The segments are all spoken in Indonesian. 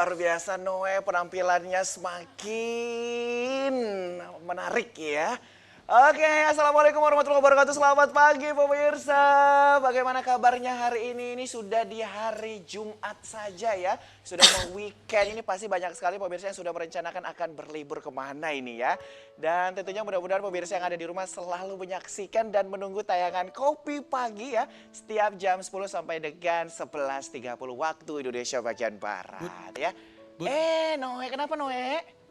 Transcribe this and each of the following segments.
Luar biasa Noe, penampilannya semakin menarik ya. Oke, assalamualaikum warahmatullahi wabarakatuh. Selamat pagi pemirsa. Bagaimana kabarnya hari ini? Ini sudah di hari Jumat saja ya. Sudah mau weekend. Ini pasti banyak sekali pemirsa yang sudah merencanakan akan berlibur kemana ini ya. Dan tentunya mudah-mudahan pemirsa yang ada di rumah selalu menyaksikan dan menunggu tayangan Kopi Pagi ya. Setiap jam 10 sampai dengan 11.30 waktu Indonesia bagian Barat ya. Noe, kenapa Noe?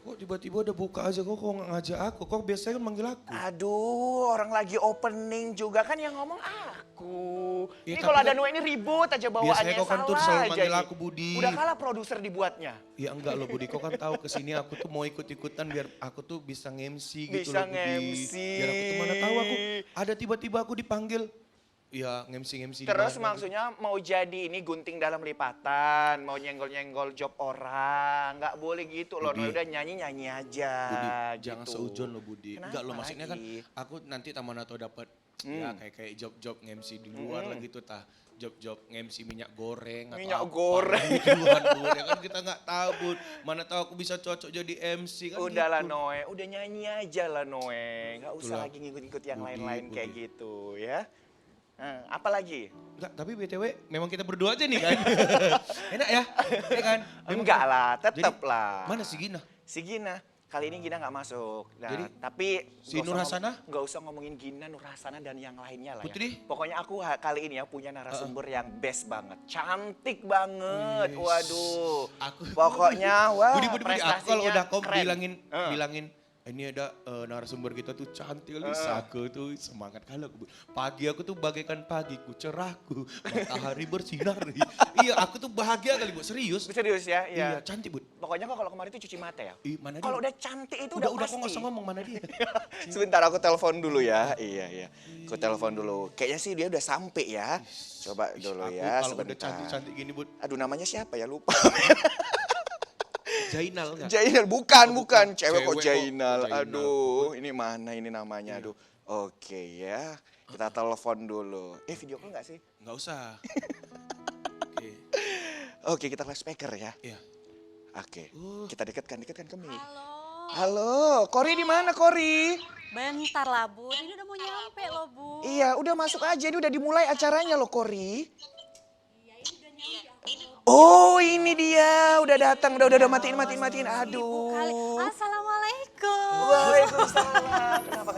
Kok tiba-tiba udah buka aja, kok nggak ngajak aku? Kok biasanya kan manggil aku? Aduh, orang lagi opening juga kan yang ngomong aku. Ya, Ini kalau ada kan Noe ini ribut aja bawaannya, biasanya kau kan tuh salah selalu aja manggil ini. aku Budi. Udah kalah produser dibuatnya. Ya enggak loh Budi, kau kan tahu kesini aku tuh mau ikut-ikutan biar aku tuh bisa nge-MC gitu Bisa loh Budi. nge-MC. Biar aku tuh mana tahu aku ada tiba-tiba aku dipanggil. Ya nge-MC Terus di mana maksudnya mau jadi ini gunting dalam lipatan, mau nyenggol-nyenggol job orang. Nggak boleh gitu loh, Budi. Noe udah nyanyi-nyanyi aja Budi, gitu. jangan seujon loh Budi. Kenapa Enggak loh, maksudnya kan lagi? aku nanti taman atau dapat ya kayak job-job nge-MC di luar lah gitu tah. Job-job nge-MC minyak goreng atau Minyak apa, goreng. gituan, Bud. Ya kan kita nggak tahu Bud. Mana tahu aku bisa cocok jadi MC kan Udahlah gitu. Noe, udah nyanyi aja lah Noe. Nggak usah Itulah. lagi ngikut-ngikut yang Budi, lain-lain kayak Budi. gitu ya. Apa lagi? Enggak, tapi BTW memang kita berdua aja nih kan. Enak ya? Ya kan? Enggak lah, tetep Jadi, lah. Mana si Gina? Si Gina, kali ini Gina nggak masuk. Nah, Jadi, tapi si nggak Nur usah Hasanah? nggak usah ngomongin Gina, Nur Hasanah dan yang lainnya lah Putri? ya. Pokoknya aku kali ini ya punya narasumber yang best banget. Cantik banget, Wis. waduh. Aku- Pokoknya wah Budi, aku kalau udah kau keren. bilangin ini ada narasumber kita tuh cantik kali, Sako tuh semangat kali aku. Pagi aku tuh bagaikan pagiku, cerahku, matahari bersinar. Iya, aku tuh bahagia kali, Bu. Serius. Serius ya, Iya, iya. cantik, Bu. Pokoknya kok kalau kemarin itu cuci mata ya. Mana dia? Kalau udah cantik itu udah udah kok nggak pasti. usah ngomong mana dia. Sebentar aku telepon dulu ya. Iya. Aku telepon dulu. Kayaknya sih dia udah sampai ya. Coba dulu Aku ya kalau udah sebentar. cantik-cantik gini, Bu. Aduh namanya siapa ya lupa. Jainal enggak? Jainal bukan. Cewek Cewek kok kok Jainal. Jainal. Aduh, ini mana ini namanya. Aduh. Oke ya. Kita telepon dulu. Video call nggak sih? Enggak usah. Oke. Oke, kita live speaker ya. Iya. Oke. Kita dekatkan ke mic. Halo, Halo, Kori di mana Kori? bentar lah Bu, ini udah mau nyampe loh Bu. Iya, udah masuk aja. Ini udah dimulai acaranya loh Kori. Iya ini udah nyampe. Oh ini dia, udah datang, udah matiin. Ibu kali. Aduh. Assalamualaikum. Waalaikumsalam. Kenapa?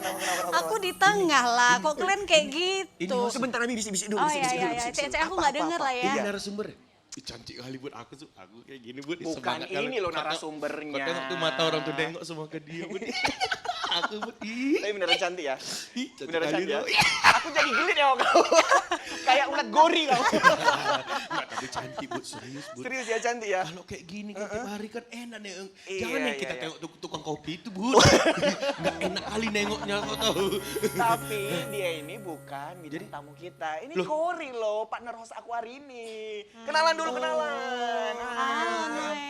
Aku di tengah lah, kok kalian kayak gitu. Sebentar Abi bisik dulu. Oh iya, cek aku nggak denger lah ya. Ini narasumber. Ih, cantik kali Bud, aku kayak gini Bud. Bukan semangat kali. ini loh Kau tengok- narasumbernya. Kau tengok tuh mata orang tuh nengok semua ke dia Bud. Aku Bud, Tapi beneran cantik ya. ih, cantik Beneran kali cantik ya. tuh. Aku jadi gelit ya kamu. Kayak ulat gori kamu. Enggak, tapi cantik Bud, serius Bud. Serius ya cantik ya. Kalau kayak gini kan tiap hari kan enak nih. Iya, Jangan yang kita iya. tengok tukang kopi itu Bud. Enggak enak kali nengoknya kau tahu. Tapi dia ini bukan bintang tamu kita. Ini Loh. Kori loh, partner host aku hari ini. Kenalan dulu, kenalan. Ah, Noe,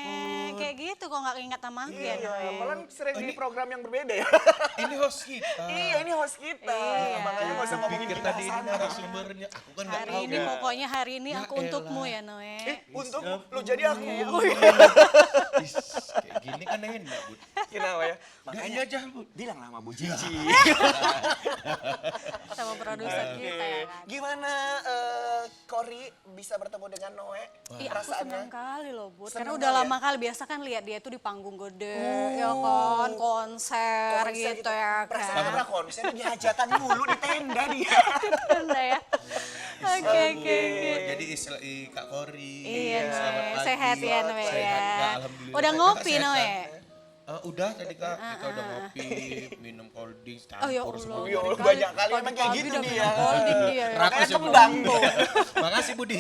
kayak gitu kok nggak ingat nama aku ya Iya, Noe. malah sering di program yang berbeda ya. Ini host kita. Iya, ini host kita. Iya. Makanya nggak usah ngomongin Pikir kita tadi ini sana. narasumbernya. Aku kan enggak Hari tahu. ini pokoknya hari ini Ya aku untukmu elah. ya Noe. Untuk lu jadi aku. Is, kayak gini kan enak Bud. Kenapa ya? Makanya aja Bud. Bilang lah sama Bu Cici. Sama produser kita ya kan. Gimana Kori bisa bertemu dengan Noe? Ih, aku senang kali loh, Bu. Karena Seneng udah kali lama kali biasa kan lihat dia tuh di panggung gede, ya kan, konser gitu ya Perasaan kan. pernah konser di hajatan mulu di tenda dia. Udah ya. Oke. Jadi istilah Kak Kori. Iya, Selamat Noe. pagi. Sehat ya, Noe Sehat, ya. Kak, alhamdulillah. Udah Sehat, ngopi, Kak, Noe? sehat, Kak. Udah tadi Kak, kita udah ngopi, minum cold drink, Oh ya campur Allah. semua. Iya, dari banyak kali pagi- emang kayak pagi gitu udah dia. minum holding dia ya. Rakus Kayak ya, Bu. tendang tuh. Makasih Budi.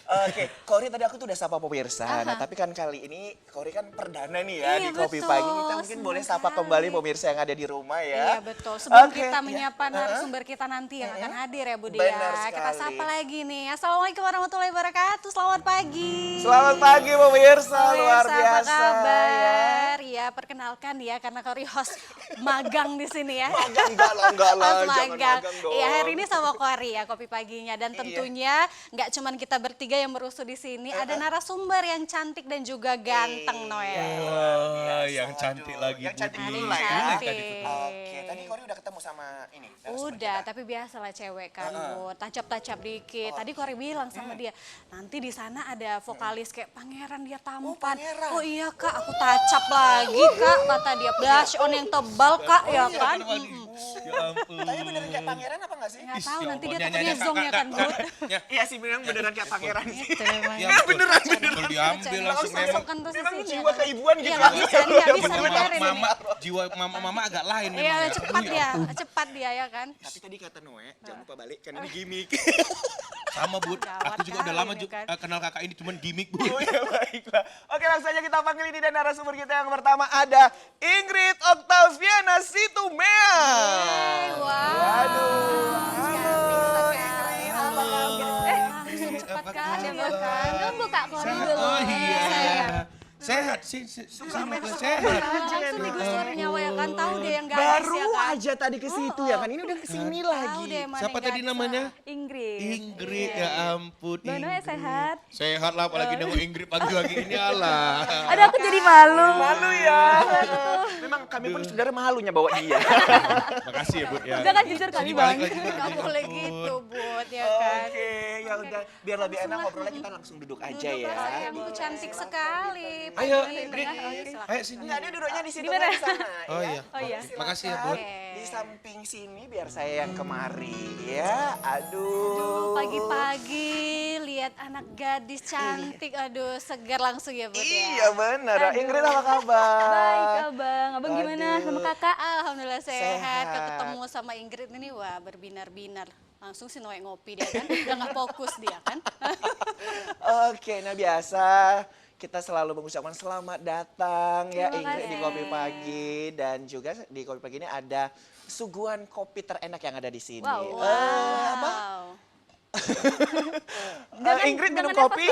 Oke, Kori tadi aku tuh udah sapa pemirsa. Nah, tapi kan kali ini Kori kan perdana nih ya Iya, di Kopi betul. Pagi. Kita mungkin boleh Senang sapa sekali. kembali pemirsa yang ada di rumah ya. Iya betul. Sebelum Oke, kita ya. menyapa narasumber kita nanti yang akan hadir ya Budi Benar ya. Kita sekali. sapa lagi nih. Assalamualaikum warahmatullahi wabarakatuh. Selamat pagi. Selamat pagi pemirsa, luar Pemirsa, biasa. Apa kabar? Ya, perkenalkan ya karena Kori host magang di sini ya. Magang enggak lah, Host jangan magang. magang dong. Iya, hari ini sama Kori ya Kopi Paginya dan tentunya nggak cuman kita bertiga yang merusuh di sini. Ada narasumber yang cantik dan juga ganteng, Noel. Wah, yang cantik lagi. Yang cantik Budi. dulu lah ya. Cantik. Oke, tadi Kori udah ketemu sama ini. narasumber Udah, kita. tapi biasalah cewek kan, Bu. Tacap-tacap dikit. Tadi Kori bilang sama dia, nanti di sana ada vokalis kayak pangeran dia tampan. Pangeran. Oh iya Kak, aku tacap lagi Kak, kata dia. Blush on yang tebal Kak, ya kan? Ya ampun. Tapi beneran kayak pangeran apa nggak sih? Nggak tahu, Ya nanti ampun, dia nyanyi, takutnya nyanyi, zong ya kan, Bu. Ya, Iya sih, beneran kayak pangeran sih. Itu emang. ya, beneran, Kalau diambil langsung memang. Masukkan terus Memang sini, jiwa ya. keibuan Iya, gitu. nggak bisa, nggak Ya, bisa beneran. dibiarin ini. Jiwa mama agak lain memang Iya, ya. cepat dia ya kan. Tapi tadi kata Noe, jangan lupa balik kan ini gimmick. Sama Bud, Gawat aku juga udah kali lama ini juga kan. kenal kakak ini cuman gimmick Bud. Oh ya baiklah. Oke langsung aja kita panggil ini dan narasumber kita yang pertama ada Ingrid Octaviana Situmea. Wow. Waduh. Cantik sekali. Ingrid, apa kabar? Langsung cepat apa kan ya kabar? makan. Tunggu Kak Kori Sehat. dulu. Oh iya. Sehat. Sehat sih, sehat. Langsung digusur nyawa ya kan, tahu deh yang gadis Baru ya kan. aja tadi ke situ ya kan, ini udah kesini Tahu lagi. deh mana Siapa yang tadi gadis. namanya? Ingrid. Ingrid, ya ampun. Mbak Noe Ingrid. sehat? Sehat lah, apalagi nemu Ingrid pagi-pagi ini alah. Aduh aku jadi malu. Malu ya. Memang kami pun sebenarnya malunya bawa dia. Makasih ya Bud ya. Udah kan jujur kali Ini bang. balik lagi. Nggak boleh gitu, Bud, ya kan. Oke, ya udah biar lebih enak ngobrolnya kita langsung duduk aja Duduk ya. lah sayangku, cantik sekali. Ayo, Pagi, Ingrid. silakan. Ayo sini. Enggak, dia duduknya di situ Di mana? kan di sana. Oh ya. iya. Oh iya. Silakan. Makasih ya, Bud. Di samping sini biar saya yang kemari ya. Aduh. Pagi-pagi lihat anak gadis cantik, aduh segar langsung ya Bud ya. Iya benar. Ingrid apa kabar? Baik abang. Abang gimana Aduh. sama kakak? Alhamdulillah sehat. Sehat. Ketemu sama Ingrid ini wah berbinar-binar. Langsung si Noe ngopi dia kan, udah nggak fokus dia kan. Oke, nah biasa kita selalu mengucapkan selamat datang ya Terima Ingrid di kasih. Kopi Pagi dan juga di Kopi Pagi ini ada suguhan kopi terenak yang ada di sini. Wow. Apa? Ingrid minum jangan kopi.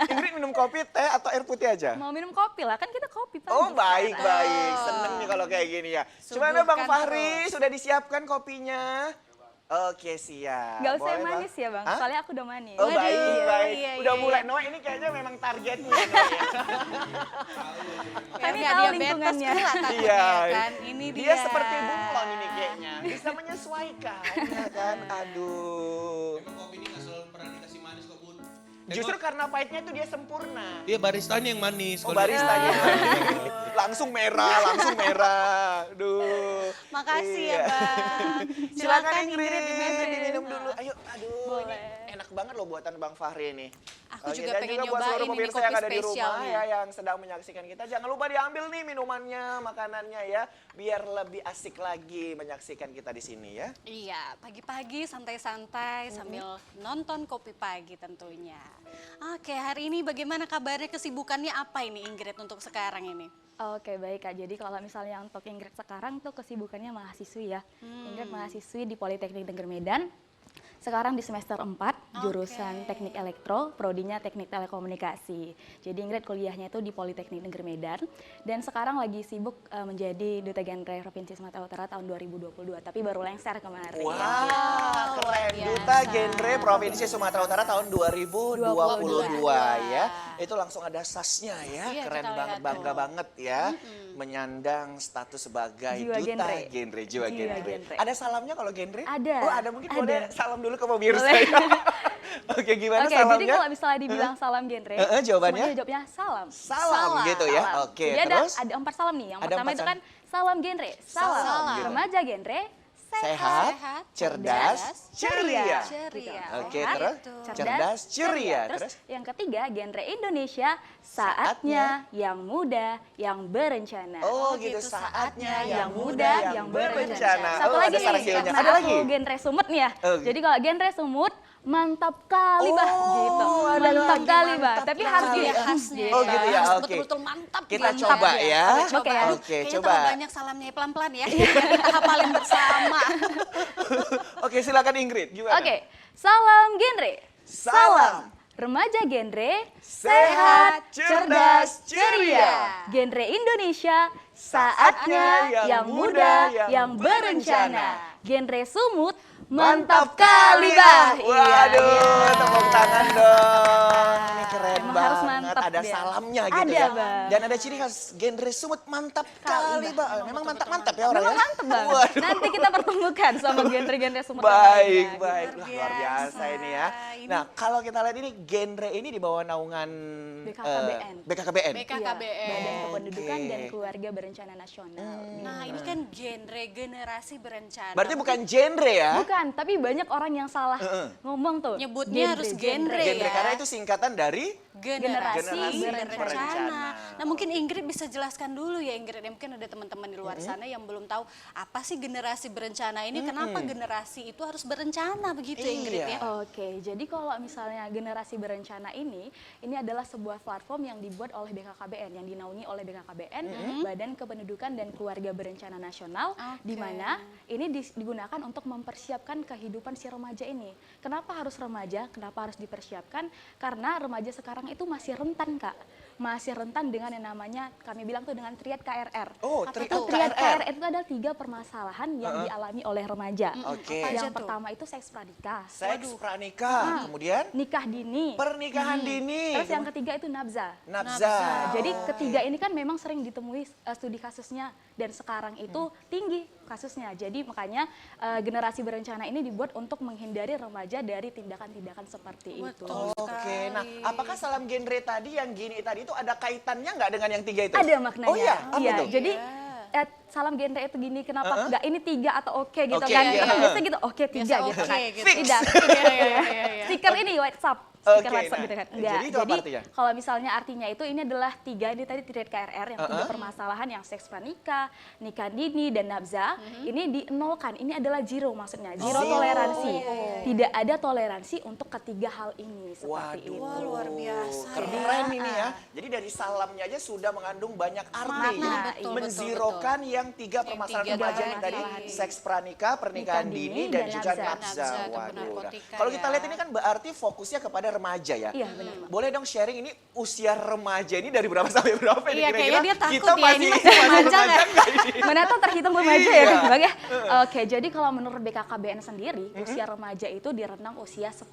Ingrid minum kopi, teh atau air putih aja? Mau minum kopi lah, kan kita kopi pagi. Oh baik sekarang. baik, seneng nih kalau kayak gini ya. Gimana Bang Suguhkan Fahri, terus. sudah disiapkan kopinya? Oke siap. Gak usah Boleh, yang manis ya bang, Hah? soalnya aku udah manis. Oh baik, Waduh, baik. iya, Udah iya, mulai, iya. Noah ini kayaknya memang targetnya Noah ya. Kami Biar tahu diabetes lingkungannya. pula takutnya Iya, ya kan. Ini dia. Dia seperti bunglon ini kayaknya. Bisa menyesuaikan ya kan. Aduh. Emang kopi ini nggak selalu pernah dikasih manis kok Bud. Justru karena pahitnya tuh dia sempurna. Dia baristanya yang manis. Oh kalau- baristanya. langsung merah, langsung merah. Duh. Makasih ya Iya. Bang. Silakan Silakan Ingrid, diminum. diminum dulu. Ayo, aduh. Boleh. Ini enak banget loh buatan Bang Fahri ini. Aku Oke, juga dan pengen juga buat seluruh nyobain ini pemirsa kopi yang ada di rumah spesialnya. ya yang sedang menyaksikan kita, jangan lupa diambil nih minumannya, makanannya ya, biar lebih asik lagi menyaksikan kita di sini ya. Iya, pagi-pagi santai-santai sambil nonton Kopi Pagi tentunya. Oke, hari ini bagaimana kabarnya, kesibukannya apa ini Ingrid untuk sekarang ini? Oke baik kak, jadi kalau misalnya untuk Ingrid sekarang tuh kesibukannya mahasiswi ya. Ingrid mahasiswi di Politeknik Negeri Medan. Sekarang di semester 4, jurusan Teknik Elektro, prodinya Teknik Telekomunikasi. Jadi Ingrid kuliahnya itu di Politeknik Negeri Medan. Dan sekarang lagi sibuk menjadi Duta Genre Provinsi Sumatera Utara tahun 2022, tapi baru lengser kemarin. Wah, keren. luar Duta biasa. Genre Provinsi Sumatera Utara tahun 2022 ya. Itu langsung ada sasnya ya, Iya, keren kita banget, lihat bangga tuh. banget ya. Menyandang status sebagai Jiwa Duta Genre. Genre, Jiwa Jiwa Genre. Genre. Ada salamnya kalau genre? Ada. Oh ada, mungkin Ada. boleh salam dulu ke pemirsa Boleh. ya. Oke, gimana Oke, salamnya? jadi kalau misalnya dibilang salam genre, Jawabannya? semuanya jawabnya salam. Salam gitu ya. Salam. Oke, Jadi terus? ada 4 salam nih. Yang Ada pertama 4 itu salam. kan salam genre. Salam. Salam. Remaja genre. Sehat, cerdas, ceria. Ceria. Oke, Sehat, terus? Cerdas, ceria. Terus? yang ketiga, genre Indonesia, saatnya yang muda, yang berencana. Oh Oh, gitu, gitu, saatnya yang muda, yang berencana. Oh, Satu ada lagi nih, sarsilnya. karena Ada aku lagi? genre sumut nih ya. Oh. Jadi kalau genre sumut, mantap kali bah Oh, gitu. ada Mantap lagi, kali bah, mantap tapi kali. harus Ciri gini khasnya. Oh, gitu ya, Harus oke. betul-betul mantap. Kita gitu. coba ya. Kita coba. Oke. Aduh, Oke, kayaknya coba. terlalu banyak salamnya, pelan-pelan ya. Biar kita hafalin bersama. Oke, silakan Ingrid. Gimana? Oke, salam genre. Salam. Remaja genre, Sehat, cerdas, ceria. Genre Indonesia, saatnya yang muda, yang berencana. Genre sumut, Mantap kali, Bah. Waduh, Iya. tepuk tangan dong. Ini keren Emang banget. harus mantap Ada dia. salamnya gitu Ada, ya. Bang. Dan ada ciri khas genre Sumut mantap kali, Bang. Memang mantap-mantap ya orangnya. Memang mantep Bang. Waduh. Nanti kita pertemukan sama genre-genre Sumut yang Baik, lainnya, baik. gitu. Wah, luar biasa ini ya. Ini- Nah, kalau kita lihat ini genre ini di bawah naungan BKKBN. BKKBN. BKKBN. Iya, Badan Kependudukan Oke. dan Keluarga Berencana Nasional. Nah, ini kan genre generasi berencana. Berarti bukan genre ya? Bukan, tapi banyak orang yang salah ngomong tuh. Nyebutnya harus genre. Genre ya. karena itu singkatan dari generasi, Generasi berencana. berencana. Nah, mungkin Ingrid bisa jelaskan dulu ya, Ingrid. Mungkin ada teman-teman di luar sana yang belum tahu apa sih generasi berencana ini, kenapa generasi itu harus berencana begitu ya, Ingrid Iya. ya? Oke, jadi kalau misalnya generasi berencana ini adalah sebuah platform yang dibuat oleh BKKBN, yang dinaungi oleh BKKBN, Badan Kependudukan dan Keluarga Berencana Nasional, di mana ini digunakan untuk mempersiapkan kehidupan si remaja ini. Kenapa harus remaja? Kenapa harus dipersiapkan? Karena remaja sekarang itu masih rentan, Kak. Masih rentan dengan yang namanya, kami bilang tuh dengan triad KRR. Oh, Apa triad tuh? Triad KRR. KRR itu ada 3 permasalahan yang dialami oleh remaja. Oke. Apa aja Yang tuh? pertama itu seks pranikah, Seks, pranikah, kemudian nikah dini, pernikahan dini. terus yang ketiga itu nabza. Nafza. Nah, jadi ketiga ini kan memang sering ditemui studi kasusnya dan sekarang itu tinggi kasusnya. Jadi makanya generasi berencana ini dibuat untuk menghindari remaja dari tindakan-tindakan seperti itu. Betul. Oke, nah apakah salam genre tadi yang gini tadi itu ada kaitannya nggak dengan yang 3 itu? Ada maknanya. Oh iya, apa Iya, tuh? jadi salam genre itu gini, kenapa nggak ini 3 atau oke gitu Oke, kan? iya. Biasanya gitu, oke 3 Biasa gitu oke kan. gitu. Tidak. Stiker ini WhatsApp. Stiker Oke, WhatsApp nah, gitu kan. jadi Enggak. itu apa artinya? Kalau misalnya artinya itu ini adalah 3 ini tadi triad KRR yang 3 permasalahan yang seks pranikah, nikah dini dan nabza, ini dienolkan. Ini adalah zero maksudnya, zero toleransi. Tidak ada toleransi untuk ketiga hal ini seperti itu. Wah, luar biasa ya. Keren ini ya. Jadi dari salamnya aja sudah mengandung banyak arti Makna, ya. betul, Menzirokan yang 3 permasalahan tiga remaja yang tadi permasalahan. seks pranikah, pernikahan Nikah dini, dini, dan dan juga nafza. nafza. Nafza ataupun Waduh. narkotika Kalau kita ya. lihat ini kan berarti fokusnya kepada remaja ya. Iya, benar. Boleh dong sharing ini usia remaja ini dari berapa sampai berapa nih Iya, kira-kira? kayaknya dia takut Kita ya, ini masih remaja nggak? nggak ini? Mana tuh terhitung remaja ya kan Bang ya? Oke, jadi kalau menurut BKKBN sendiri, usia remaja itu direntang usia 10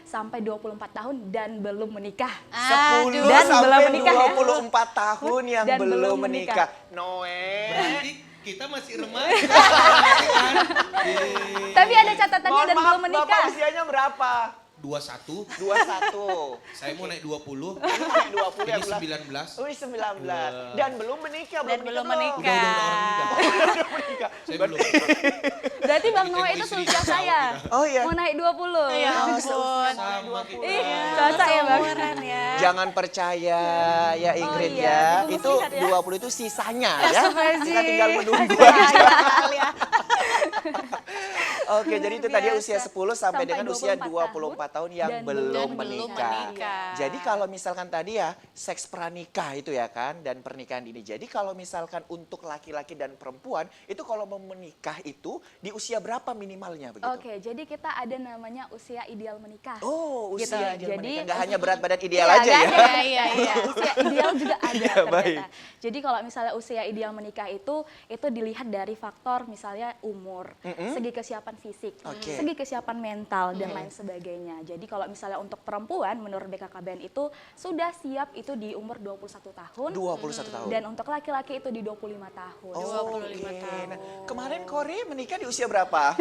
sampai 24 tahun dan belum menikah. 10 Dan sampai belum menikah ya. 24 tahun yang Dan belum belum menikah. menikah. Noe. Berarti kita masih remaja. Tapi ada catatannya Mohon dan maaf, belum menikah. Bapak usianya berapa? 21, 21. saya mau naik 20, Ini 20 ini yang belas. 19. Wih 19. Dan belum menikah, Dan belum belum menikah. Udah orang nikah. Belum menikah. Saya belum. Berarti Bang Jadi Noe tengok itu istri seusia tahu saya. kita. Oh iya. Mau naik 20. Ya ampun. Sama kita. Ih, cocok ya Bang. Seumuran ya. Jangan percaya ya Ingrid iya, ya. tunggu Itu lihat ya. 20 itu sisanya ya. Astagfirullahaladzim. Kita tinggal menunggu Iya, aja. ya. Oke, jadi itu tadi usia 10 sampai Sampai dengan usia 24 24 tahun yang dan belum belum menikah. menikah. Jadi kalau misalkan tadi ya seks pranikah itu ya kan dan pernikahan dini. Jadi kalau misalkan untuk laki-laki dan perempuan itu kalau mau menikah itu di usia berapa minimalnya begitu? Oke, jadi kita ada namanya usia ideal menikah. Oh, Gitu, usia ideal jadi- menikah. Nggak hanya berat badan ideal Iya, aja nggak ya. ada. Iya, iya. Usia ideal juga ada Iya, ternyata. baik. Jadi kalau misalnya usia ideal menikah itu dilihat dari faktor misalnya umur, segi kesiapan fisik, Oke. segi kesiapan mental dan lain sebagainya. Jadi kalau misalnya untuk perempuan menurut BKKBN itu sudah siap itu di umur 21 tahun 21 tahun. dan untuk laki-laki itu di 25 tahun. Oh, 25 oke. tahun. Nah, kemarin Kori menikah di usia berapa?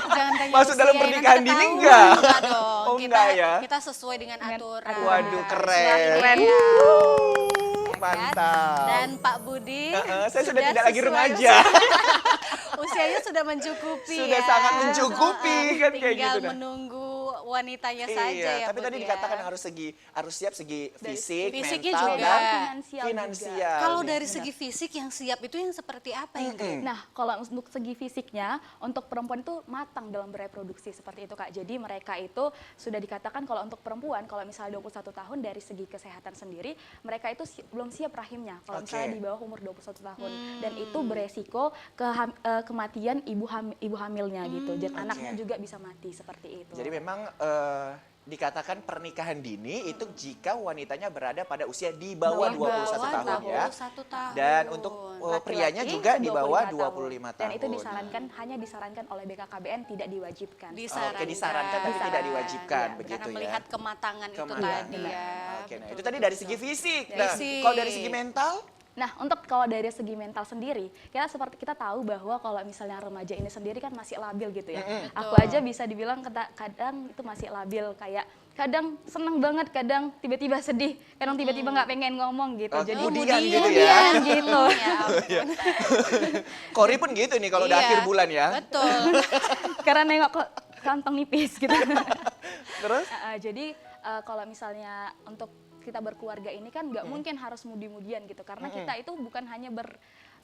Jangan tanya Masuk dalam usia, pernikahan nanti dini ketahuan. enggak? Enggak dong. Oh, kita, enggak ya? Kita sesuai dengan aturan. Waduh, keren. Keren. Mantap. Dan Pak Budi Saya sudah tidak lagi sesuai remaja. Usianya sudah mencukupi Sudah ya. sangat mencukupi, kan kayak Tinggal gitu, nah. menunggu wanitanya saja Iya, ya. tapi Bud, tadi ya. dikatakan harus siap segi fisik, fisiknya mental, juga. dan Finansial finansial. Kalau dari segi fisik yang siap itu yang seperti apa Ingrid? Nah, kalau untuk segi fisiknya, untuk perempuan itu matang dalam bereproduksi seperti itu Kak. Jadi mereka itu sudah dikatakan kalau untuk perempuan, kalau misalnya 21 tahun dari segi kesehatan sendiri, mereka itu belum siap rahimnya. Kalau Oke. misalnya di bawah umur 21 tahun. Dan itu beresiko kematian ibu hamilnya gitu. Dan anaknya juga bisa mati seperti itu. Jadi memang dikatakan pernikahan dini itu jika wanitanya berada pada usia di bawah 21 tahun ya. 21 tahun. Dan untuk prianya Laki-laki juga di bawah 25 25 tahun. Dan itu hanya disarankan oleh BKKBN, tidak diwajibkan. Oke, disarankan tapi tidak diwajibkan Ya, begitu Karena ya. melihat kematangan itu Kematangan. tadi ya. Oke, nah itu tadi dari segi fisik. Dari Nah, fisik. kalau dari segi mental? Nah, untuk kalau dari segi mental sendiri, kita tahu bahwa kalau misalnya remaja ini sendiri kan masih labil gitu ya. Aku aja bisa dibilang kadang itu masih labil, kayak kadang seneng banget, kadang tiba-tiba sedih, kadang tiba-tiba nggak pengen ngomong gitu. Oh, Jadi kemudian gitu ya. kemudian gitu. Ya ampun. Kori pun gitu nih kalau udah Iya, akhir bulan ya. Betul. Karena nengok kok kantong nipis gitu. Terus? Jadi kalau misalnya untuk kita berkeluarga ini kan nggak mungkin harus mudi-mudian gitu, karena kita itu bukan hanya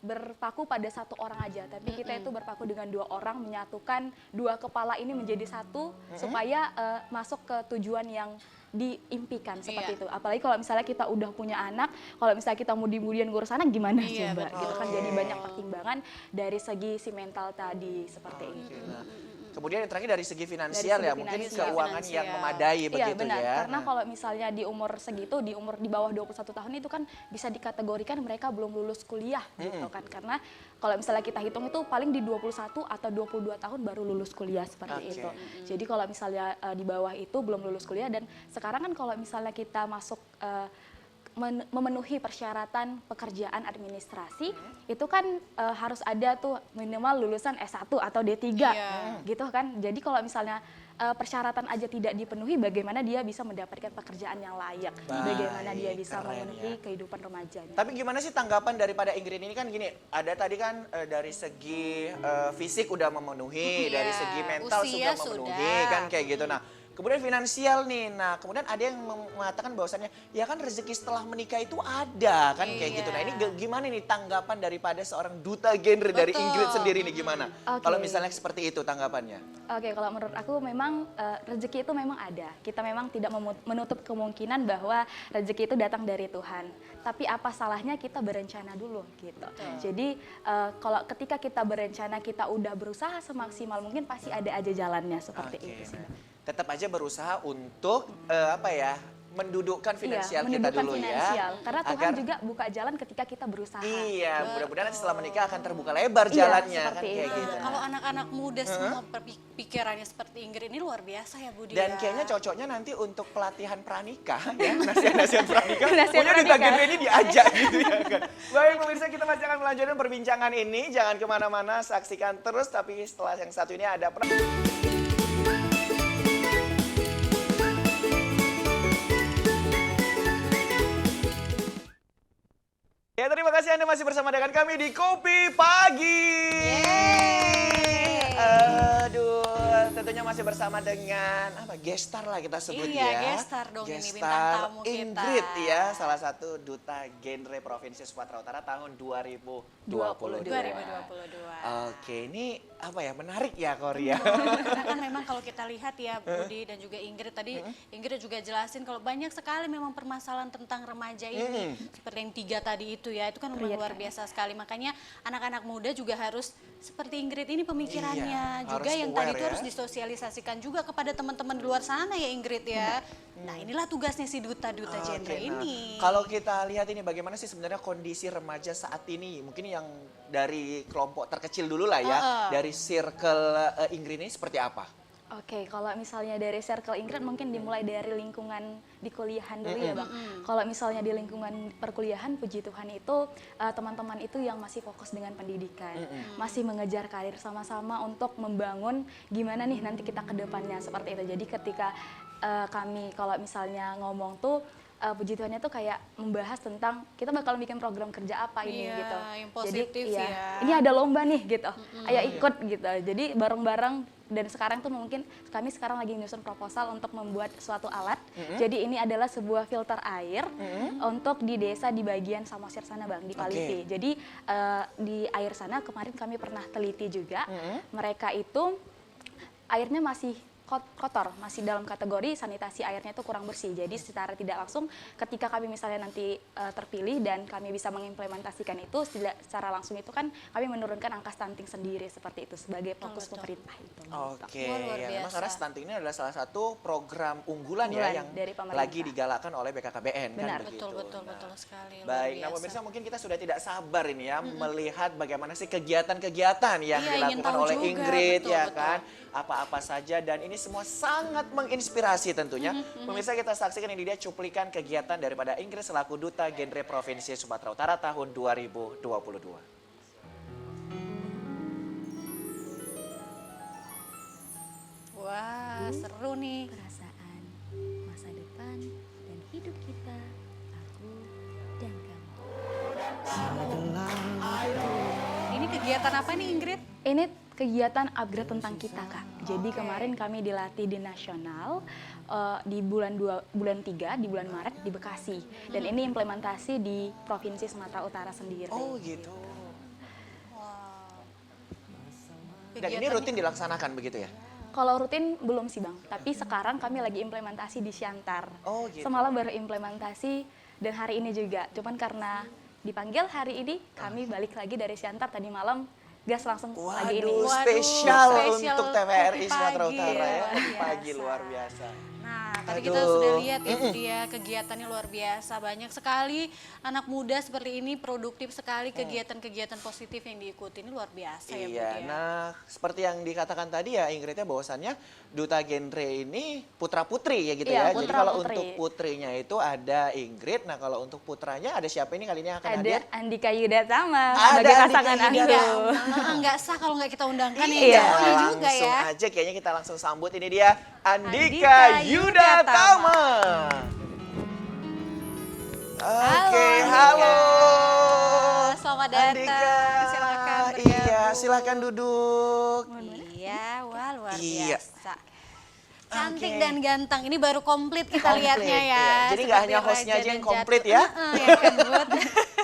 berpaku pada satu orang aja, tapi kita itu berpaku dengan dua orang, menyatukan dua kepala ini menjadi satu supaya masuk ke tujuan yang diimpikan seperti itu. Apalagi kalau misalnya kita udah punya anak, kalau misalnya kita mudi-mudian ngurus anak gimana Iya, coba betul. gitu kan. Jadi banyak pertimbangan dari segi si mental tadi seperti itu. Nah, kemudian yang terakhir dari segi finansial Dari ya, segi mungkin finansial. keuangan yang Finansial. memadai Iya begitu benar, ya. karena kalau misalnya di umur segitu, di bawah 21 tahun itu kan bisa dikategorikan mereka belum lulus kuliah gitu kan. Karena kalau misalnya kita hitung itu paling di 21 atau 22 tahun baru lulus kuliah seperti Oke. itu. Jadi kalau misalnya di bawah itu belum lulus kuliah, dan sekarang kan kalau misalnya kita masuk memenuhi persyaratan pekerjaan administrasi, itu kan harus ada tuh minimal lulusan S1 atau D3 Iya. gitu kan. Jadi kalau misalnya persyaratan aja tidak dipenuhi, bagaimana dia bisa mendapatkan pekerjaan yang layak, bagaimana dia Baik, bisa keren memenuhi ya. kehidupan remajanya. Tapi gimana sih tanggapan daripada Ingrid ini? Kan gini, ada tadi kan dari segi fisik udah memenuhi, Iya, dari segi mental usia sudah memenuhi sudah. kan kayak gitu. Nah, kemudian finansial nih. Nah, kemudian ada yang mengatakan bahwasannya ya kan rezeki setelah menikah itu ada kan kayak Iya. gitu. Nah, ini gimana nih tanggapan daripada seorang duta genre dari Betul. Ingrid sendiri nih gimana? Oke. Kalau misalnya seperti itu tanggapannya. Oke, kalau menurut aku memang rezeki itu memang ada. Kita memang tidak menutup kemungkinan bahwa rezeki itu datang dari Tuhan. Tapi apa salahnya kita berencana dulu gitu. Jadi kalau ketika kita berencana, kita udah berusaha semaksimal mungkin, pasti ada aja jalannya seperti Oke, itu sih. nah, tetap aja berusaha untuk apa ya, mendudukkan finansial kita mendudukkan dulu finansial. ya. Karena Tuhan agar- juga buka jalan ketika kita berusaha. Iya, mudah-mudahan nanti setelah menikah akan terbuka lebar Iya, jalannya kan seperti kayak itu. gitu. Kalau anak-anak muda semua pikirannya seperti Ingrid ini luar biasa ya Budi. Dan ya. kayaknya cocoknya nanti untuk pelatihan pranikah ya, nasihat-nasihat pranikah. Nasihat Pokoknya duta pranikah. genre ini diajak gitu ya kan. Baik pemirsa, kita masih akan melanjutkan perbincangan ini. Jangan kemana-mana, saksikan terus. Tapi setelah yang satu ini ada Ya, terima kasih Anda masih bersama dengan kami di Kopi Pagi. Aduh, tentunya masih bersama dengan gestar lah kita sebut Iya, ya. gestar dong ini, bintang Gestar tamu kita. Ingrid ya, salah satu duta genre Provinsi Sumatera Utara tahun 2022. 2022. Oke, ini apa ya, menarik ya Korea. Karena kan memang kalau kita lihat ya Budi dan juga Ingrid tadi, Ingrid juga jelasin kalau banyak sekali memang permasalahan tentang remaja ini. Seperti yang 3 tadi itu ya, itu kan Iya, luar kan. biasa sekali. Makanya anak-anak muda juga harus seperti Ingrid ini pemikirannya. Iya, juga harus yang tadi aware itu ya. harus disosialisasikan juga kepada teman-teman di luar sana ya Ingrid ya. Nah inilah tugasnya si duta-duta genre Oke, nah, ini. kalau kita lihat ini bagaimana sih sebenarnya kondisi remaja saat ini? Mungkin yang dari kelompok terkecil dulu lah ya, dari circle Ingrid ini seperti apa? Oke, kalau misalnya dari circle Ingrid mungkin dimulai dari lingkungan di kuliahan dulu ya Bang. Kalau misalnya di lingkungan perkuliahan, puji Tuhan itu teman-teman itu yang masih fokus dengan pendidikan. Masih mengejar karir sama-sama untuk membangun gimana nih nanti kita ke depannya seperti itu. Jadi ketika kami kalau misalnya ngomong tuh, puji Tuhannya tuh kayak membahas tentang kita bakal bikin program kerja apa ini Iya, gitu. yang positif Jadi ya. ini ada lomba nih gitu. Ayo ikut gitu. Jadi bareng-bareng, dan sekarang tuh mungkin kami sekarang lagi nyusun proposal untuk membuat suatu alat. Jadi ini adalah sebuah filter air untuk di desa di bagian Samosir sana Bang, di Palipi. Jadi di air sana kemarin kami pernah teliti juga. Mereka itu airnya masih kotor, masih dalam kategori sanitasi airnya itu kurang bersih. Jadi secara tidak langsung ketika kami misalnya nanti terpilih dan kami bisa mengimplementasikan itu secara langsung itu kan kami menurunkan angka stunting sendiri seperti itu sebagai fokus pemerintah itu. Oke, Wah, luar ya, memang biasa. karena stunting ini adalah salah satu program unggulan ya Unggulan yang dari pemerintah. lagi digalakkan oleh BKKBN kan Benar. begitu. Betul sekali. luar Baik, nah biasa. pemirsa mungkin kita sudah tidak sabar ini ya melihat bagaimana sih kegiatan-kegiatan yang Iya, ingin dilakukan tahu oleh juga, Ingrid betul, ya betul. kan. Apa-apa saja dan ini semua sangat menginspirasi tentunya. Pemirsa kita saksikan ini dia cuplikan kegiatan daripada Ingrid selaku Duta Genre Provinsi Sumatera Utara tahun 2022. Wah, seru nih. Perasaan, masa depan, dan hidup kita, aku dan kamu. Ini kegiatan apa nih Ingrid? Ini kegiatan upgrade tentang kita, Kak. Jadi kemarin kami dilatih di nasional di bulan 3 di bulan Maret di Bekasi. Dan ini implementasi di Provinsi Sumatera Utara sendiri. Oh gitu. Wow. Dan ini rutin dilaksanakan begitu ya? Kalau rutin belum sih, Bang. Tapi sekarang kami lagi implementasi di Siantar. Oh, gitu. Semalam baru implementasi dan hari ini juga. Cuman karena dipanggil hari ini, kami balik lagi dari Siantar tadi malam. Gas langsung pagi ini. Waduh, Waduh, spesial spesial untuk TVRI kopi Sumatera pagi, Utara ya. luar Kopi pagi biasa. luar biasa. Nah, tadi kita Aduh. sudah lihat ya, itu dia kegiatannya luar biasa. Banyak sekali anak muda seperti ini, produktif sekali kegiatan-kegiatan positif yang diikuti. Ini luar biasa ya, Bu Iya, ya. nah seperti yang dikatakan tadi ya Ingridnya bahwasannya Duta Genre ini putra-putri ya gitu ya. Iya, Jadi kalau putra-putri. untuk putrinya itu ada Ingrid, nah kalau untuk putranya ada siapa ini kali ini yang akan Ada hadir? Andika Yudatama Ada sebagai Andika pasangan aku. Yudatama. Nggak sah kalau nggak kita undangkan ya. Iya. Boleh juga langsung ya. aja kayaknya kita langsung sambut ini dia Andika Andika Yudatama. Oke, halo. Selamat datang. Andika. Silakan bergabung. Iya, silakan duduk. Iya, wah luar Iya. biasa. Cantik Oke. dan ganteng. Ini baru komplit kita Komplit, lihatnya ya. iya. Jadi nggak hanya Seperti hostnya Raja aja yang dan komplit Jatuh. ya? Ya kan, Bud?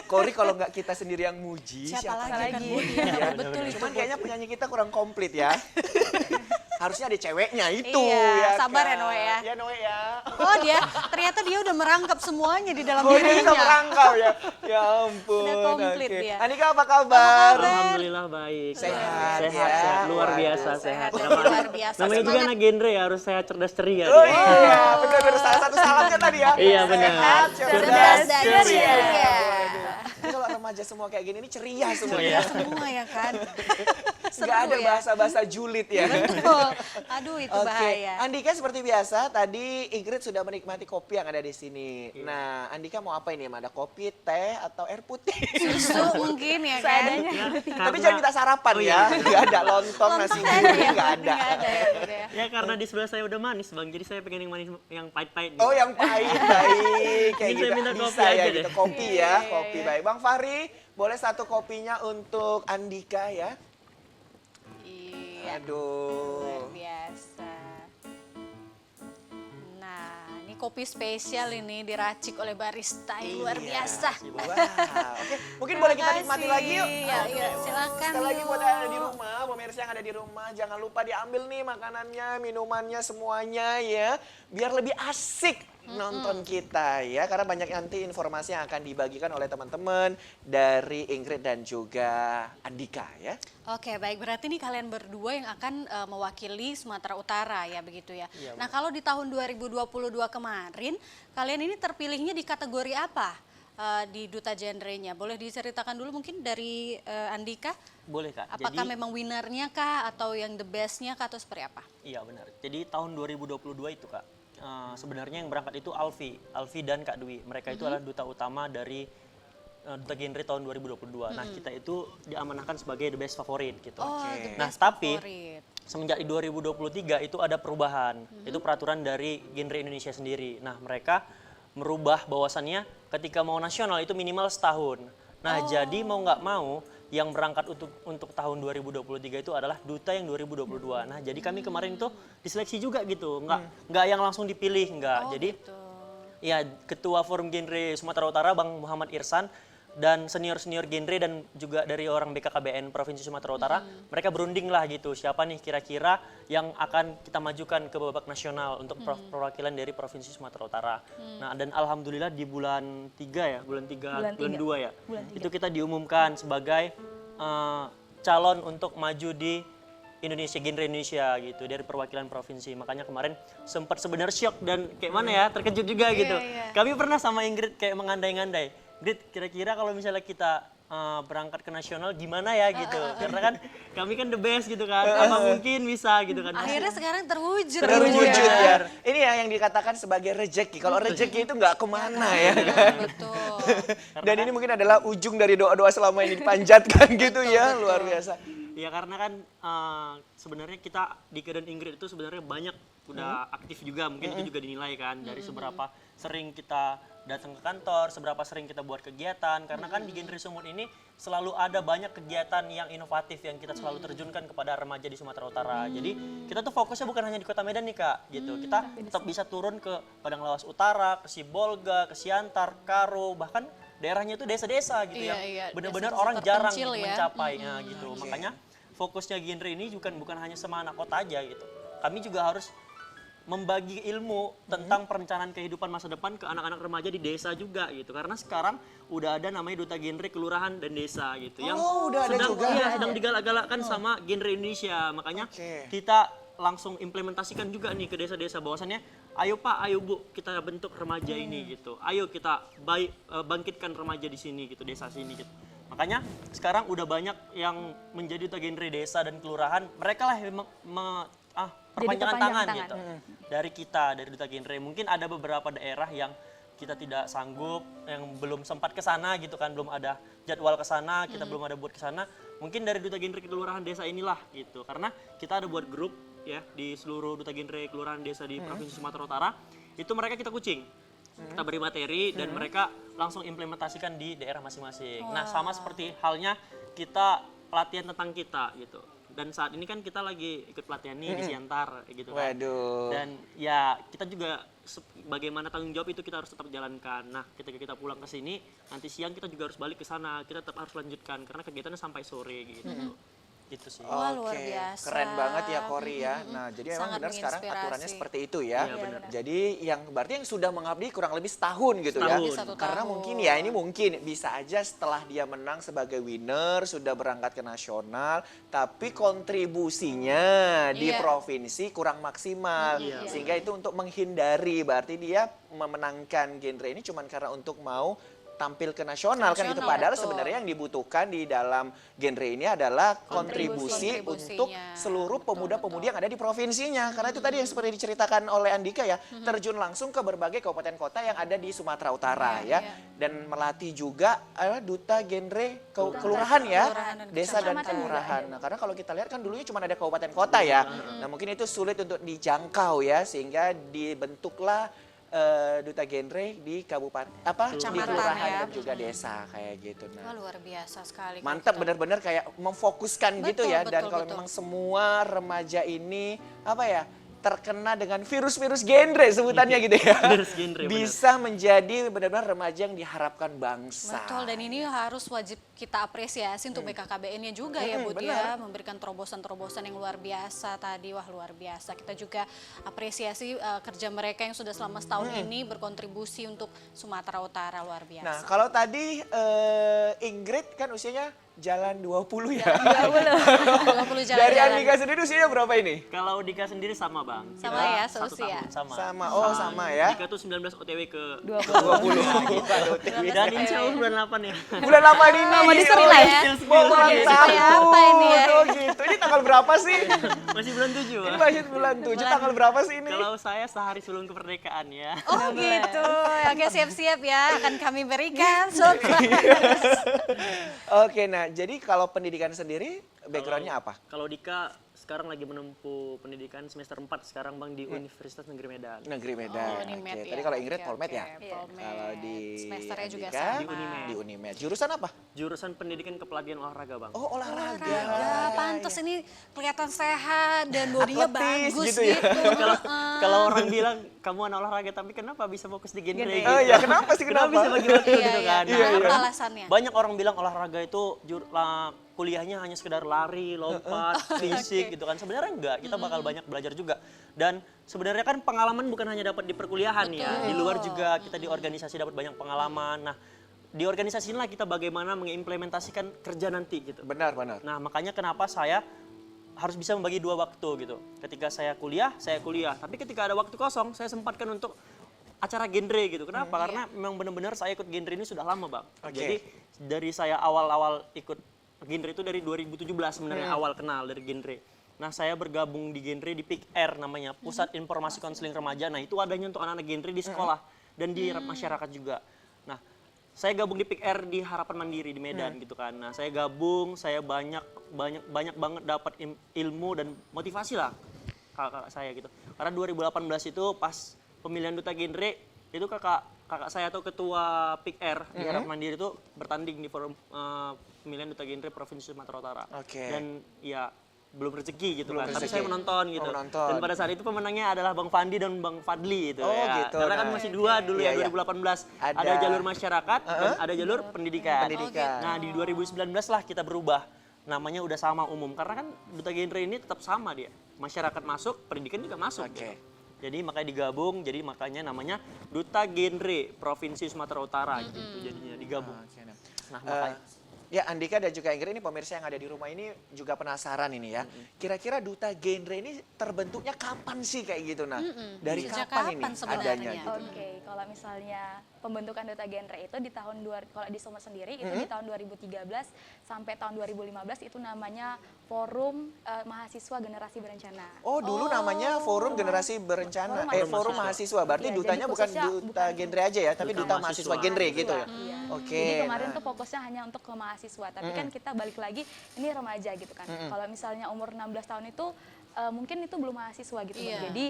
Kori kalau nggak kita sendiri yang muji, Siapa siapa lagi kan, Bud? Iya, Ya, betul itu. Cuman kayaknya penyanyi kita kurang komplit ya. Harusnya ada ceweknya itu Iya, ya sabar ya, kan? Noe ya. Ya Noe ya. Oh ternyata dia udah merangkap semuanya di dalam Oh dia bisa dirinya. merangkau ya. Ya ampun. Udah komplit oke. dia. Andika apa kabar? Alhamdulillah baik. Sehat sehat, ya. sehat. Luar Waduh, biasa sehat sehat. dan luar biasa. Namanya juga Semangat. anak genre ya, harus sehat, cerdas, ceria. Oh dia. iya, benar-benar salah satu salamnya tadi ya. Iya, benar. Sehat, Cerdas dan ceria. ceria. Ini kalau remaja semua kayak gini ini ceria semua Ceria. ya. Semua ya kan. Seru Nggak ada ya. bahasa-bahasa julid ya. Betul. Aduh itu Oke, bahaya. Andika seperti biasa tadi Ingrid sudah menikmati kopi yang ada di sini. Nah, Andika mau apa ini? Ada kopi, teh, atau air putih? Susu mungkin ya kan. Seadanya. Ya, Tapi karena- jangan minta sarapan Oh, ya. iya. Nggak ada lontong, nasi Lontong gurih, aja, nggak ada. Nggak ada ya, Bud, ya. Ya karena di sebelah saya udah manis bang, jadi saya pengen yang manis, yang pahit-pahit. Oh yang pahit, baik. Kayak Ini gitu. saya minta kopi Bisa ya aja gitu. deh. Kopi Iya, ya, iya, kopi iya. baik. Bang Fahri, boleh satu kopinya untuk Andika ya. Iya. Luar Aduh. biasa. Nah, ini kopi spesial ini diracik oleh barista yang luar Iya. biasa. Wow. Oke, mungkin boleh kita nikmati lagi yuk. Ya, iya, silakan. Sekali lagi yuk. buat yang ada di rumah, pemirsa yang ada di rumah, jangan lupa diambil nih makanannya, minumannya, semuanya ya. Biar lebih asik nonton kita ya. Karena banyak nanti informasi yang akan dibagikan oleh teman-teman dari Ingrid dan juga Andika ya. Oke, baik. Berarti nih kalian berdua yang akan mewakili Sumatera Utara ya, begitu ya. Iya, Nah, kalau di tahun 2022 kemarin, kalian ini terpilihnya di kategori apa di Duta Genre-nya? Boleh diceritakan dulu mungkin dari Andika? Boleh kak. Apakah memang winnernya kah atau yang the best-nya kah atau seperti apa? Iya benar. Jadi tahun 2022 itu kak, sebenarnya yang berangkat itu Alfi dan Kak Dwi. Mereka itu adalah duta utama dari Duta Genre tahun 2022. Nah kita itu diamanahkan sebagai the best favorit gitu. Oh, the Nah best tapi favorit. semenjak di 2023 itu ada perubahan. Itu peraturan dari genre Indonesia sendiri. Nah, mereka merubah bahwasannya ketika mau nasional itu minimal setahun. Nah, jadi mau nggak mau yang berangkat untuk tahun 2023 itu adalah duta yang 2022. Nah, jadi kami kemarin itu diseleksi juga gitu. Nggak yang langsung dipilih, nggak. Oh, Jadi gitu. ya Ketua Forum Genre Sumatera Utara Bang Muhammad Irsan dan senior-senior genre dan juga dari orang BKKBN Provinsi Sumatera Utara, mereka berunding lah gitu, siapa nih kira-kira yang akan kita majukan ke babak nasional untuk perwakilan dari Provinsi Sumatera Utara. Nah, dan alhamdulillah di bulan 3 ya, bulan 2 ya, itu kita diumumkan sebagai calon untuk maju di Indonesia, genre Indonesia gitu, dari perwakilan provinsi. Makanya kemarin sempat sebenarnya syok dan kayak mana ya, terkejut juga gitu. Kami pernah sama Ingrid kayak mengandai-ngandai, Ingrid kira-kira kalau misalnya kita berangkat ke nasional gimana ya gitu. Karena kan kami kan the best gitu kan, apa mungkin bisa gitu kan. Akhirnya sekarang terwujud. Terwujud ya. Ini ya yang dikatakan sebagai rezeki. Kalau rezeki itu nggak kemana ya kan. Betul. Dan ini mungkin adalah ujung dari doa-doa selama ini dipanjatkan gitu ya, luar biasa. Ya karena kan sebenarnya kita di Kedan Ingrid itu sebenarnya banyak udah aktif juga, mungkin itu juga dinilai kan dari seberapa sering kita datang ke kantor, seberapa sering kita buat kegiatan, karena kan di genre Sumut ini selalu ada banyak kegiatan yang inovatif yang kita selalu terjunkan kepada remaja di Sumatera Utara. Jadi kita tuh fokusnya bukan hanya di Kota Medan nih Kak, gitu. Kita tetap bisa turun ke Padang Lawas Utara, ke Sibolga, ke Siantar, Karo, bahkan daerahnya itu desa-desa gitu Iya, yang benar-benar desa-desa orang jarang terpencil ya. mencapainya gitu. Makanya fokusnya genre ini bukan hanya sama anak kota aja gitu. Kami juga harus membagi ilmu tentang perencanaan kehidupan masa depan ke anak-anak remaja di desa juga gitu. Karena sekarang udah ada namanya duta genre kelurahan dan desa gitu yang udah ada juga. sedang digalak-galakkan sama genre Indonesia. Makanya kita langsung implementasikan juga nih ke desa-desa, bahwasannya ayo Pak, ayo Bu, kita bentuk remaja ini gitu. Ayo kita bangkitkan remaja di sini gitu, desa sini gitu. Makanya sekarang udah banyak yang menjadi duta genre desa dan kelurahan, mereka lah yang perpanjangan tangan gitu. Dari kita, dari duta genre. Mungkin ada beberapa daerah yang kita tidak sanggup, yang belum sempat ke sana gitu kan, belum ada jadwal ke sana, kita belum ada buat ke sana. Mungkin dari duta genre kelurahan desa inilah gitu. Karena kita ada buat grup ya di seluruh duta genre kelurahan desa di Provinsi Sumatera Utara. Itu mereka kita kucing. Kita beri materi dan mereka langsung implementasikan di daerah masing-masing. Nah, sama seperti halnya kita pelatihan tentang kita gitu. Dan saat ini kan kita lagi ikut pelatihan nih di Siantar gitu kan. Waduh. Dan ya kita juga bagaimana tanggung jawab itu kita harus tetap jalankan. Nah, ketika kita pulang ke sini, nanti siang kita juga harus balik ke sana. Kita tetap harus lanjutkan karena kegiatannya sampai sore gitu. Gitu sih. Wah, luar Oke, biasa. keren banget ya Kori ya. Nah, jadi emang Sangat benar sekarang menginspirasi. aturannya seperti itu ya. Iya, benar. Jadi yang berarti yang sudah mengabdi kurang lebih setahun gitu ya. Setahun. Satu Karena tahun. mungkin ya ini mungkin bisa aja setelah dia menang sebagai winner sudah berangkat ke nasional, tapi kontribusinya di Iya. provinsi kurang maksimal. Sehingga itu untuk menghindari, berarti dia memenangkan genre ini cuman karena untuk mau tampil ke nasional kan gitu. Nasional, Padahal betul. sebenarnya yang dibutuhkan di dalam genre ini adalah kontribusi untuk Kontribusinya. seluruh pemuda-pemudi yang ada di provinsinya. Karena itu tadi yang seperti diceritakan oleh Andika ya, terjun langsung ke berbagai kabupaten kota yang ada di Sumatera Utara ya. Dan melatih juga duta genre kelurahan ya, Kelurahan dan desa dan kecamatan kelurahan. Nah, karena kalau kita lihat kan dulunya cuma ada kabupaten kota ya. Nah, mungkin itu sulit untuk dijangkau ya, sehingga dibentuklah duta genre di kabupaten di Kecamatan kelurahan ya. dan juga desa kayak gitu. Wah, Nah, luar biasa sekali. mantap benar-benar kayak memfokuskan gitu Betul, ya. Dan betul, kalau betul. memang semua remaja ini apa ya, terkena dengan virus-virus genre sebutannya gitu ya. Virus genre, benar. Bisa menjadi benar-benar remaja yang diharapkan bangsa. Betul, dan ini harus wajib kita apresiasi untuk BKKBN-nya juga ya Bud ya, memberikan terobosan-terobosan yang luar biasa tadi. Wah, luar biasa. Kita juga apresiasi kerja mereka yang sudah selama setahun ini berkontribusi untuk Sumatera Utara, luar biasa. Nah, kalau tadi Ingrid kan usianya jalan 20 ya. 20 jalan. Dari Andika sendiri usianya berapa ini? Kalau Dika sendiri sama Bang. Sama Kita ya, satu seusia. tahun, sama. Sama, oh sama ya. Dika tuh 19 OTW ke 20. dan insya Allah bulan 8 ya. Bulan 8 ini. Mau diserilai ya? Mau ulang Iya, tahun. apa ini ya? Oh gitu. Ini tanggal berapa sih? Masih bulan 7 Ini Bang. masih bulan 7. Tanggal berapa sih ini? Kalau saya sehari sebelum kemerdekaan ya. Oh gitu, oke siap-siap ya, akan kami berikan surprise. Oke, nah jadi kalau pendidikan sendiri backgroundnya apa? Kalau Dika sekarang lagi menempuh pendidikan semester 4 sekarang Bang di Universitas Negeri Medan. Negeri Medan. Oh, Unimed Oke. ya. Tadi kalau Ingrid Oke, Polmed oke, ya. Polmed. Kalau di Semesternya juga Andika, sama. Di Unimed. Di Unimed. Jurusan apa? Jurusan Pendidikan Kepelatihan Olahraga Bang. Oh, olahraga. Olahraga, pantes ini kelihatan sehat dan bodinya Atletis bagus gitu ya. Kalau kalau orang bilang kamu anak olahraga tapi kenapa bisa fokus di genre gitu? Oh iya, kenapa sih, kenapa? bisa bagi waktu Iya, gitu iya. kan? Kenapa karena alasannya? Banyak orang bilang olahraga itu kuliahnya hanya sekedar lari, lompat, fisik gitu kan. Sebenarnya enggak, kita bakal banyak belajar juga. Dan sebenarnya kan pengalaman bukan hanya dapat di perkuliahan ya, di luar juga kita di organisasi dapat banyak pengalaman. Nah, di organisasi inilah kita bagaimana mengimplementasikan kerja nanti gitu. Benar, benar. Nah, makanya kenapa saya harus bisa membagi 2 waktu gitu. Ketika saya kuliah. Tapi ketika ada waktu kosong, saya sempatkan untuk acara genre gitu. Kenapa? Karena memang benar-benar saya ikut genre ini sudah lama, Bang. Oke. Jadi dari saya awal-awal ikut genre itu dari 2017 sebenarnya awal kenal dari genre. Nah, saya bergabung di genre di PIK-R namanya, Pusat Informasi Konseling Remaja. Nah, itu adanya untuk anak-anak genre di sekolah dan di masyarakat juga. Nah, saya gabung di PIK-R di Harapan Mandiri di Medan gitu kan. Nah, saya gabung, saya banyak banget dapat ilmu dan motivasi lah kakak saya gitu. Karena 2018 itu pas pemilihan duta genre itu kakak saya tuh ketua PIK-R di Harapan Mandiri itu bertanding di forum pemilihan duta genre Provinsi Sumatera Utara. Oke. Dan ya belum rezeki gitu Belum kan. Tapi rezeki. saya menonton gitu. Oh, menonton. Dan pada saat itu pemenangnya adalah Bang Fandi dan Bang Fadli gitu Oh, ya. gitu. Karena kan Nah, masih 2 dulu iya, ya iya. 2018. Ada- Ada jalur masyarakat dan ada jalur pendidikan. Pendidikan. Nah, di 2019 lah kita berubah. Namanya udah sama umum. Karena kan duta genre ini tetap sama dia. Masyarakat masuk, pendidikan juga masuk. Oke. Gitu. Jadi makanya digabung, jadi makanya namanya Duta Genre Provinsi Sumatera Utara gitu jadinya digabung. Oke, nah. Nah, makanya Ya, Andika dan juga Ingrid ini pemirsa yang ada di rumah ini juga penasaran ini ya. Kira-kira duta genre ini terbentuknya kapan sih kayak gitu nah? Dari Sejak kapan ini kapan sebenarnya? adanya gitu? Oke, kalau misalnya pembentukan duta genre itu di tahun kalau di Sumut sendiri itu di tahun 2013 sampai tahun 2015 itu namanya Forum Mahasiswa Generasi Berencana. Oh, dulu namanya Forum Generasi Berencana. Forum mahasiswa. Berarti Iya, jadi dutanya bukan khususnya duta genre aja ya, tapi duta mahasiswa genre gitu ya. Iya. Oke. Jadi kemarin nah. tuh fokusnya hanya untuk ke mahasiswa, tapi kan kita balik lagi ini remaja gitu kan. Kalau misalnya umur 16 tahun itu mungkin itu belum mahasiswa gitu. Bang. Iya. Jadi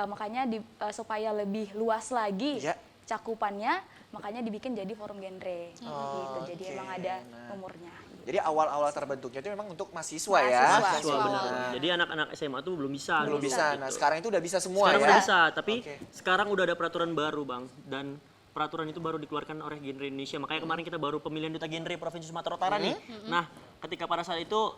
makanya supaya lebih luas lagi Iya. cakupannya, makanya dibikin jadi forum genre gitu. Jadi oke. emang ada Nah. umurnya. Jadi awal-awal terbentuknya itu memang untuk mahasiswa ya. Mahasiswa. benar. Jadi anak-anak SMA tuh belum bisa. Belum dulu, bisa. gitu. Nah, sekarang itu udah bisa semua Sekarang ya. udah bisa, tapi Oke. sekarang udah ada peraturan baru, Bang. Dan peraturan itu baru dikeluarkan oleh Genre Indonesia. Makanya kemarin kita baru pemilihan duta genre Provinsi Sumatera Utara nih. Nah, ketika pada saat itu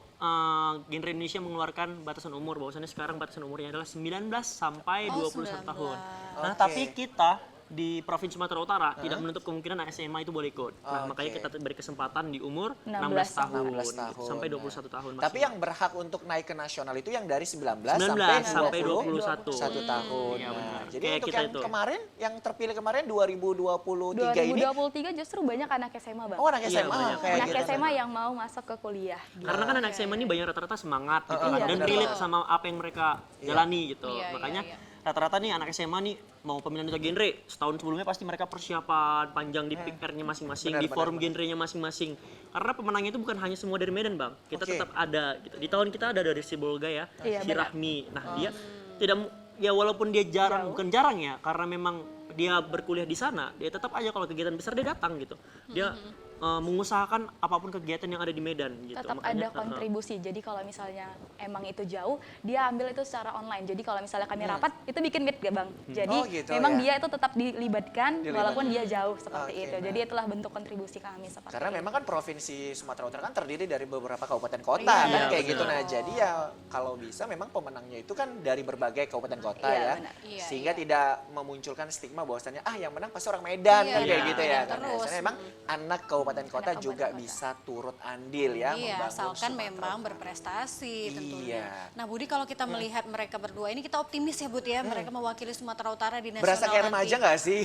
Genre Indonesia mengeluarkan batasan umur, bahwasannya sekarang batasan umurnya adalah 19 sampai 21 tahun. Nah, Oke. tapi kita di Provinsi Sumatera Utara tidak menutup kemungkinan SMA itu boleh ikut. Nah, makanya Oke. kita beri kesempatan di umur 16 tahun, 16 tahun. sampai Nah. 21 tahun. Tapi maksimal. yang berhak untuk naik ke nasional itu yang dari 19, 19 sampai sampai 21 21. tahun. Iya, Nah, benar. jadi Kayak untuk kita yang itu. kemarin, yang terpilih kemarin 2023 ini. 2023 justru banyak anak SMA, Bang. Oh, anak Iya, SMA banyak. kayak Anak gitu. SMA yang mau masuk ke kuliah. Gitu. Karena kan anak SMA ini banyak rata-rata semangat gitu kan, Iya, dan betul. relate sama apa yang mereka jalani gitu. Iya, Makanya iya, rata-rata nih anak SMA nih mau pemilihan duta genre, setahun sebelumnya pasti mereka persiapan panjang di PIK-nya masing-masing, di forum genrenya masing-masing. Karena pemenangnya itu bukan hanya semua dari Medan, Bang. Kita Oke. tetap ada gitu. Di tahun kita ada dari Sibolga ya, Iya, si benar. Rahmi. Nah, dia tidak ya walaupun dia jarang, bukan jarang ya, karena memang dia berkuliah di sana, dia tetap aja kalau kegiatan besar dia datang gitu. Dia mengusahakan apapun kegiatan yang ada di Medan gitu. Tetap Makanya, ada kontribusi. Jadi kalau misalnya emang itu jauh, dia ambil itu secara online. Jadi kalau misalnya kami rapat, itu bikin meet gak, Bang? Jadi Oh, gitu memang ya. dia itu tetap dilibatkan walaupun dia jauh seperti Oke, itu. nah. Jadi itulah bentuk kontribusi kami seperti Karena itu. memang kan Provinsi Sumatera Utara kan terdiri dari beberapa kabupaten kota Iya, kan benar. kayak gitu. Nah, jadi ya kalau bisa memang pemenangnya itu kan dari berbagai kabupaten kota Iya, ya. benar. Iya, Sehingga tidak memunculkan stigma bahwasannya yang menang pasti orang Medan kan Iya, kayak iya, gitu ya. Medan Karena terus. biasanya memang anak kabupaten kota Anak juga kabupaten kota. bisa turut andil ya Iya, membangun asalkan Sumatera memang Utara. berprestasi tentunya. Iya. Nah, Budi kalau kita melihat mereka berdua ini kita optimis ya, Bud ya. Mereka mewakili Sumatera Utara di nasional Berasa kayak nanti. remaja nggak sih?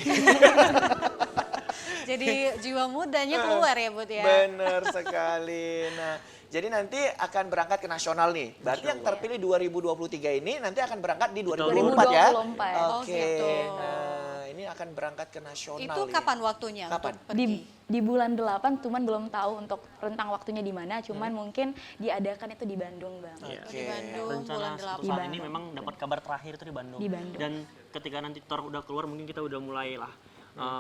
Jadi jiwa mudanya keluar ya, Bud ya. Bener sekali. Nah, jadi nanti akan berangkat ke nasional nih. Berarti yang terpilih 2023 ini nanti akan berangkat di 2024 ya? 2024. Oke. Oh, gitu. Nah, ini akan berangkat ke nasional. Itu ya. kapan waktunya Kapan? untuk pergi? Di bulan 8, cuman belum tahu untuk rentang waktunya di mana, cuman mungkin diadakan itu di Bandung, Bang. Iya. Di Bandung bulan Rencana 8. satu saat ini memang dapat kabar terakhir itu di Bandung. Di Bandung. Dan ketika nanti tor udah keluar mungkin kita udah mulai lah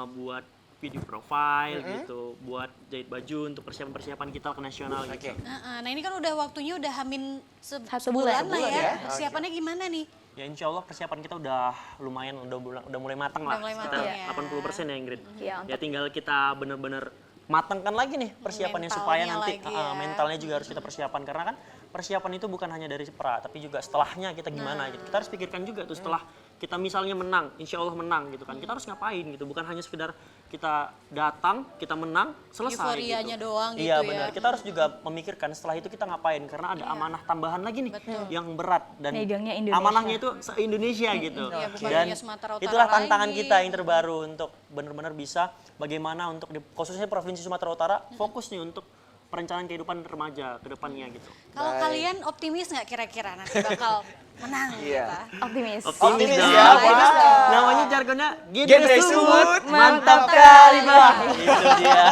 buat video profile gitu, buat jahit baju untuk persiapan kita ke nasional gitu. Nah ini kan udah waktunya udah hamin Sebulan. sebulan lah Sebulan ya. ya. Persiapannya gimana nih? Ya insya Allah persiapan kita udah lumayan, udah mulai matang lah. Udah mulai Sekitar matang ya. 80% ya Ingrid. Iya, Ya tinggal kita bener-bener matangkan lagi nih persiapannya supaya Mentalnya nanti lagi ya. mentalnya juga harus kita persiapan. Karena kan persiapan itu bukan hanya dari pra, tapi juga setelahnya kita gimana gitu. Kita harus pikirkan juga tuh setelah kita misalnya menang, insya Allah menang gitu kan. Kita harus ngapain gitu, bukan hanya sekedar kita datang, kita menang, selesai Euforianya gitu. doang gitu Iya ya. benar, kita harus juga memikirkan setelah itu kita ngapain. Karena ada amanah tambahan lagi nih yang berat. Dan Megangnya Indonesia. amanahnya itu se-Indonesia gitu. Iya, bukan Dan hanya Sumatera Utara itulah tantangan lagi. kita yang terbaru untuk benar-benar bisa bagaimana untuk khususnya Provinsi Sumatera Utara fokus nih untuk perencanaan kehidupan remaja ke depannya gitu. Kalau kalian optimis nggak kira-kira nanti bakal menang Iya. gitu? Optimis. Optimis dong. ya, wah. Namanya jargonnya Genre Genre Sumut, Sumut, mantap kali Bang. Itu dia.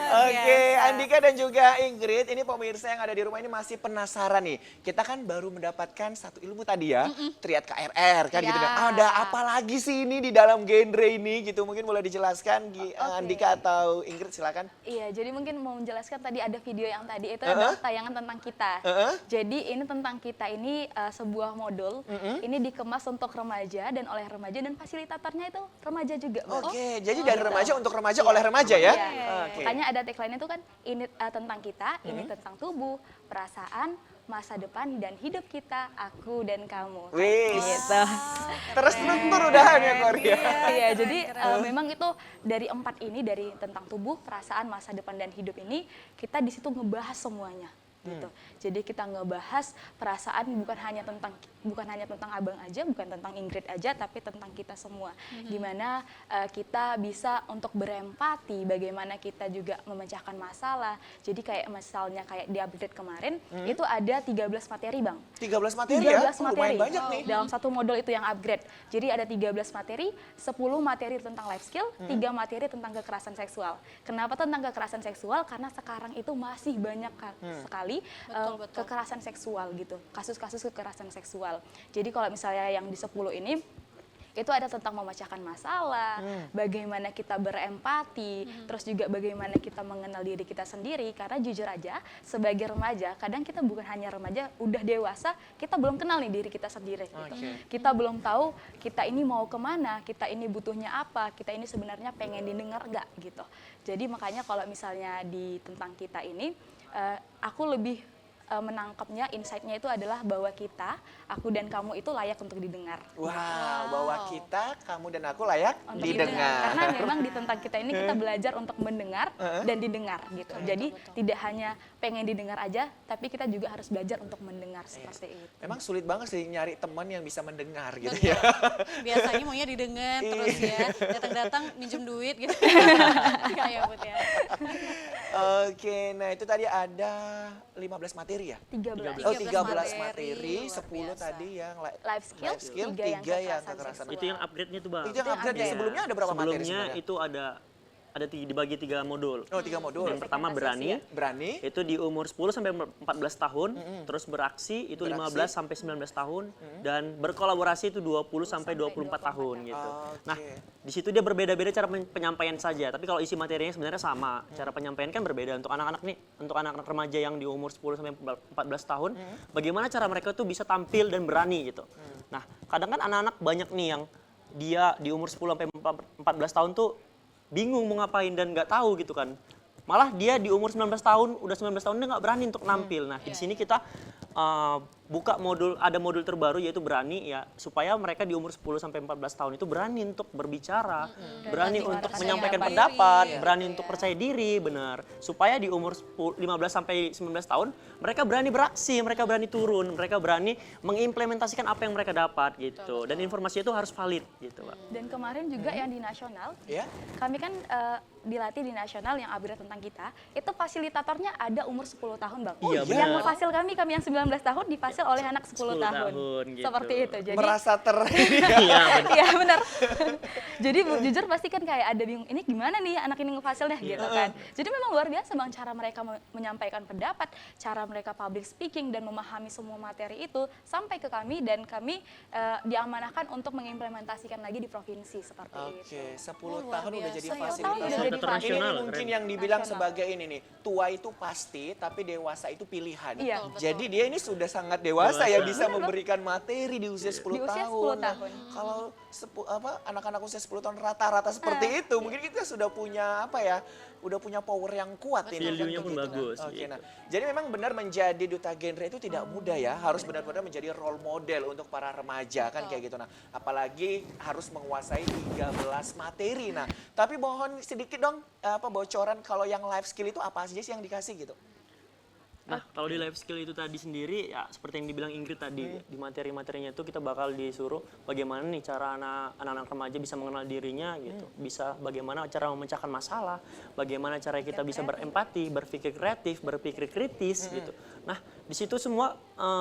Oke, Andika dan juga Ingrid, ini pemirsa yang ada di rumah ini masih penasaran nih. Kita kan baru mendapatkan satu ilmu tadi ya, triad KRR kan gitu. Ya. Ada apa lagi sih ini di dalam genre ini gitu? Mungkin boleh dijelaskan Andika atau Ingrid, silakan. Iya, jadi mungkin mau menjelaskan tadi ada video yang tadi itu adalah tayangan tentang kita. Jadi ini tentang kita ini sebuah modul, ini dikemas untuk remaja dan oleh remaja dan fasilitatornya itu remaja juga, Mbak. Oke, jadi dari remaja untuk remaja oleh remaja ya? Iya. Oke. Makanya ada tagline itu kan ini tentang kita, ini tentang tubuh, perasaan, masa depan dan hidup kita, aku dan kamu. Wih, Gitu. terstruktur udahan ya Korea. Iya, jadi memang itu dari 4 ini, dari tentang tubuh, perasaan, masa depan dan hidup ini kita di situ ngebahas semuanya. Gitu. Jadi kita ngebahas perasaan bukan hanya tentang Abang aja, bukan tentang Ingrid aja, tapi tentang kita semua. Gimana kita bisa untuk berempati, bagaimana kita juga memecahkan masalah. Jadi kayak misalnya kayak di update kemarin itu ada 13 materi, Bang. 13 materi ya? 13 materi. Lumayan banyak nih. Dalam satu modul itu yang upgrade. Jadi ada 13 materi, 10 materi tentang life skill, 3 materi tentang kekerasan seksual. Kenapa tentang kekerasan seksual? Karena sekarang itu masih banyak sekali Betul. kekerasan seksual gitu. Kasus-kasus kekerasan seksual. Jadi kalau misalnya yang di 10 ini itu ada tentang memecahkan masalah, bagaimana kita berempati, terus juga bagaimana kita mengenal diri kita sendiri. Karena jujur aja, sebagai remaja, kadang kita bukan hanya remaja, udah dewasa, kita belum kenal nih diri kita sendiri. Gitu. Kita belum tahu kita ini mau kemana, kita ini butuhnya apa, kita ini sebenarnya pengen didengar nggak gitu. Jadi makanya kalau misalnya di tentang kita ini, aku lebih menangkapnya, insight-nya itu adalah bahwa kita, aku dan kamu itu layak untuk didengar. Wow, bahwa kita, kamu dan aku layak Untuk didengar. Karena memang di tentang kita ini kita belajar untuk mendengar dan didengar gitu. Jadi tidak hanya pengen didengar aja, tapi kita juga harus belajar untuk mendengar seperti itu. Memang sulit banget sih nyari teman yang bisa mendengar gitu Betul. ya. Biasanya maunya didengar terus ya, datang-datang minjem duit gitu. Kayak Put ya. Oke, nah itu tadi ada 15 materi ya? 13. Oh, 13 13 materi, luar 10 biasa. tadi yang Life skill, 3 3 yang kekerasan kekerasan. seksual. Itu yang upgrade-nya tuh Bang. Itu yang upgrade ya? Iya. Sebelumnya ada berapa materi Sebelumnya sebenarnya? itu ada dibagi 3 modul. Oh, 3 modul. Yang pertama berani, Berani, itu di umur 10 sampai 14 tahun, terus beraksi itu Beraksi. 15 sampai 19 tahun dan berkolaborasi itu 20 sampai 24 tahun gitu. Oke. Nah, di situ dia berbeda-beda cara penyampaian saja, tapi kalau isi materinya sebenarnya sama. Cara penyampaian kan berbeda untuk anak-anak nih, untuk anak-anak remaja yang di umur 10 sampai 14 tahun, bagaimana cara mereka tuh bisa tampil dan berani gitu. Nah, kadang kan anak-anak banyak nih yang dia di umur 10 sampai 14 tahun tuh bingung mau ngapain dan nggak tahu gitu kan. Malah dia di umur 19 tahun, udah 19 tahun dia nggak berani untuk nampil. Nah, di sini kita buka ada modul terbaru yaitu berani ya, supaya mereka di umur 10 sampai 14 tahun itu berani untuk berbicara, berani Dan untuk percaya menyampaikan diri, pendapat, gitu berani ya. untuk percaya diri, benar. Supaya di umur 15 sampai 19 tahun mereka berani beraksi, mereka berani turun, mereka berani mengimplementasikan apa yang mereka dapat gitu. Dan informasi itu harus valid gitu, Pak. Dan kemarin juga yang di nasional, ya? kami kan dilatih di nasional yang upgrade tentang kita, itu fasilitatornya ada umur 10 tahun, Bang. Iya, Yang benar. ngefasil kami yang 19 16 tahun difasil oleh anak 10 tahun. gitu. Seperti itu. Jadi Merasa Iya, benar. iya benar. Jadi jujur pasti kan kayak ada bingung, ini gimana nih anak ini ngefasilnya gitu kan. Jadi memang luar biasa Bang cara mereka menyampaikan pendapat, cara mereka public speaking dan memahami semua materi itu sampai ke kami dan kami diamanahkan untuk mengimplementasikan lagi di provinsi seperti itu. Oke, 10 luar tahun udah biasa. jadi 10 fasilitas. tahun udah jadi Internasional, Ini mungkin keren. yang dibilang Nasional. sebagai ini nih, tua itu pasti, tapi dewasa itu pilihan. Iya. Betul, Jadi dia ini sudah sangat dewasa ya bisa Benar. memberikan materi di usia 10 Di usia tahun. 10 tahun. Kalau anak-anak usia 10 tahun rata-rata seperti itu, mungkin kita sudah punya apa ya? Udah punya power yang kuat ini. Value-nya kan pun begitu, bagus, Nah. Oke, gitu. nah, jadi memang benar menjadi duta genre itu tidak mudah ya, harus benar-benar menjadi role model untuk para remaja kan kayak gitu. Nah, apalagi harus menguasai 13 materi. Nah, tapi mohon sedikit dong bocoran kalau yang life skill itu apa aja sih yang dikasih gitu? Nah, kalau di life skill itu tadi sendiri, ya seperti yang dibilang Ingrid tadi, di materi-materinya itu kita bakal disuruh bagaimana nih cara anak-anak remaja bisa mengenal dirinya gitu. Bisa bagaimana cara memecahkan masalah, bagaimana cara kita bisa berempati, berpikir kreatif, berpikir kritis gitu. Nah, di situ semua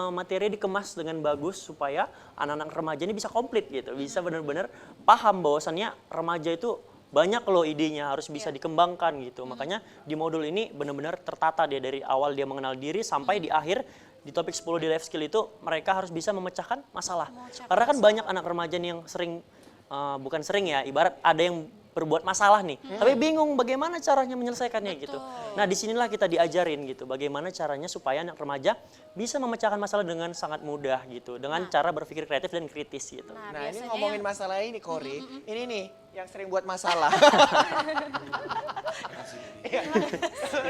materi dikemas dengan bagus supaya anak-anak remaja ini bisa komplit gitu. Bisa benar-benar paham bahwasannya remaja itu banyak loh idenya, harus bisa dikembangkan gitu. Makanya di modul ini benar-benar tertata dia dari awal dia mengenal diri sampai di akhir di topik 10 di life skill itu mereka harus bisa memecahkan masalah. Karena kan banyak anak remaja nih yang sering bukan sering ya, ibarat ada yang berbuat masalah nih, tapi bingung bagaimana caranya menyelesaikannya gitu. Nah, disinilah kita diajarin gitu, bagaimana caranya supaya anak remaja bisa memecahkan masalah dengan sangat mudah gitu, dengan cara berpikir kreatif dan kritis gitu. Nah, Nah, ini biasanya ngomongin masalah ini, Kori. Ini nih yang sering buat masalah. Iya.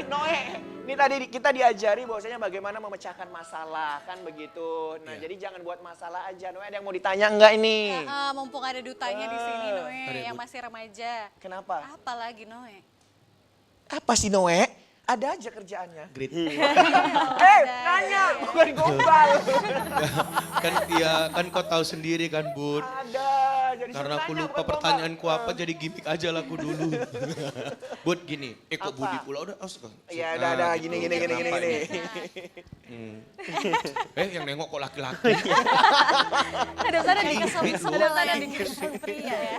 Noe, ini tadi kita diajari bahwasanya bagaimana memecahkan masalah kan begitu. Nah, jadi jangan buat masalah aja. Noe, ada yang mau ditanya enggak ini? mumpung ada dutanya di sini Noe Ada, yang Bu. masih remaja. Kenapa? Apa lagi Noe? Apa sih Noe? Ada aja kerjaannya. Great. Nanya, bukan gombal. Kan ya kan kau tahu sendiri kan Bud. Ada. Jadi Karena aku sebenarnya lupa bukan gombal. pertanyaanku apa jadi gimmick aja lah aku dulu. Bud gini, kok Apa? Budi pula udah Iya, udah gitu. gini. Kenapa gini. ini? Yang nengok kok laki-laki. Ada sana di Ada sana di pria ya.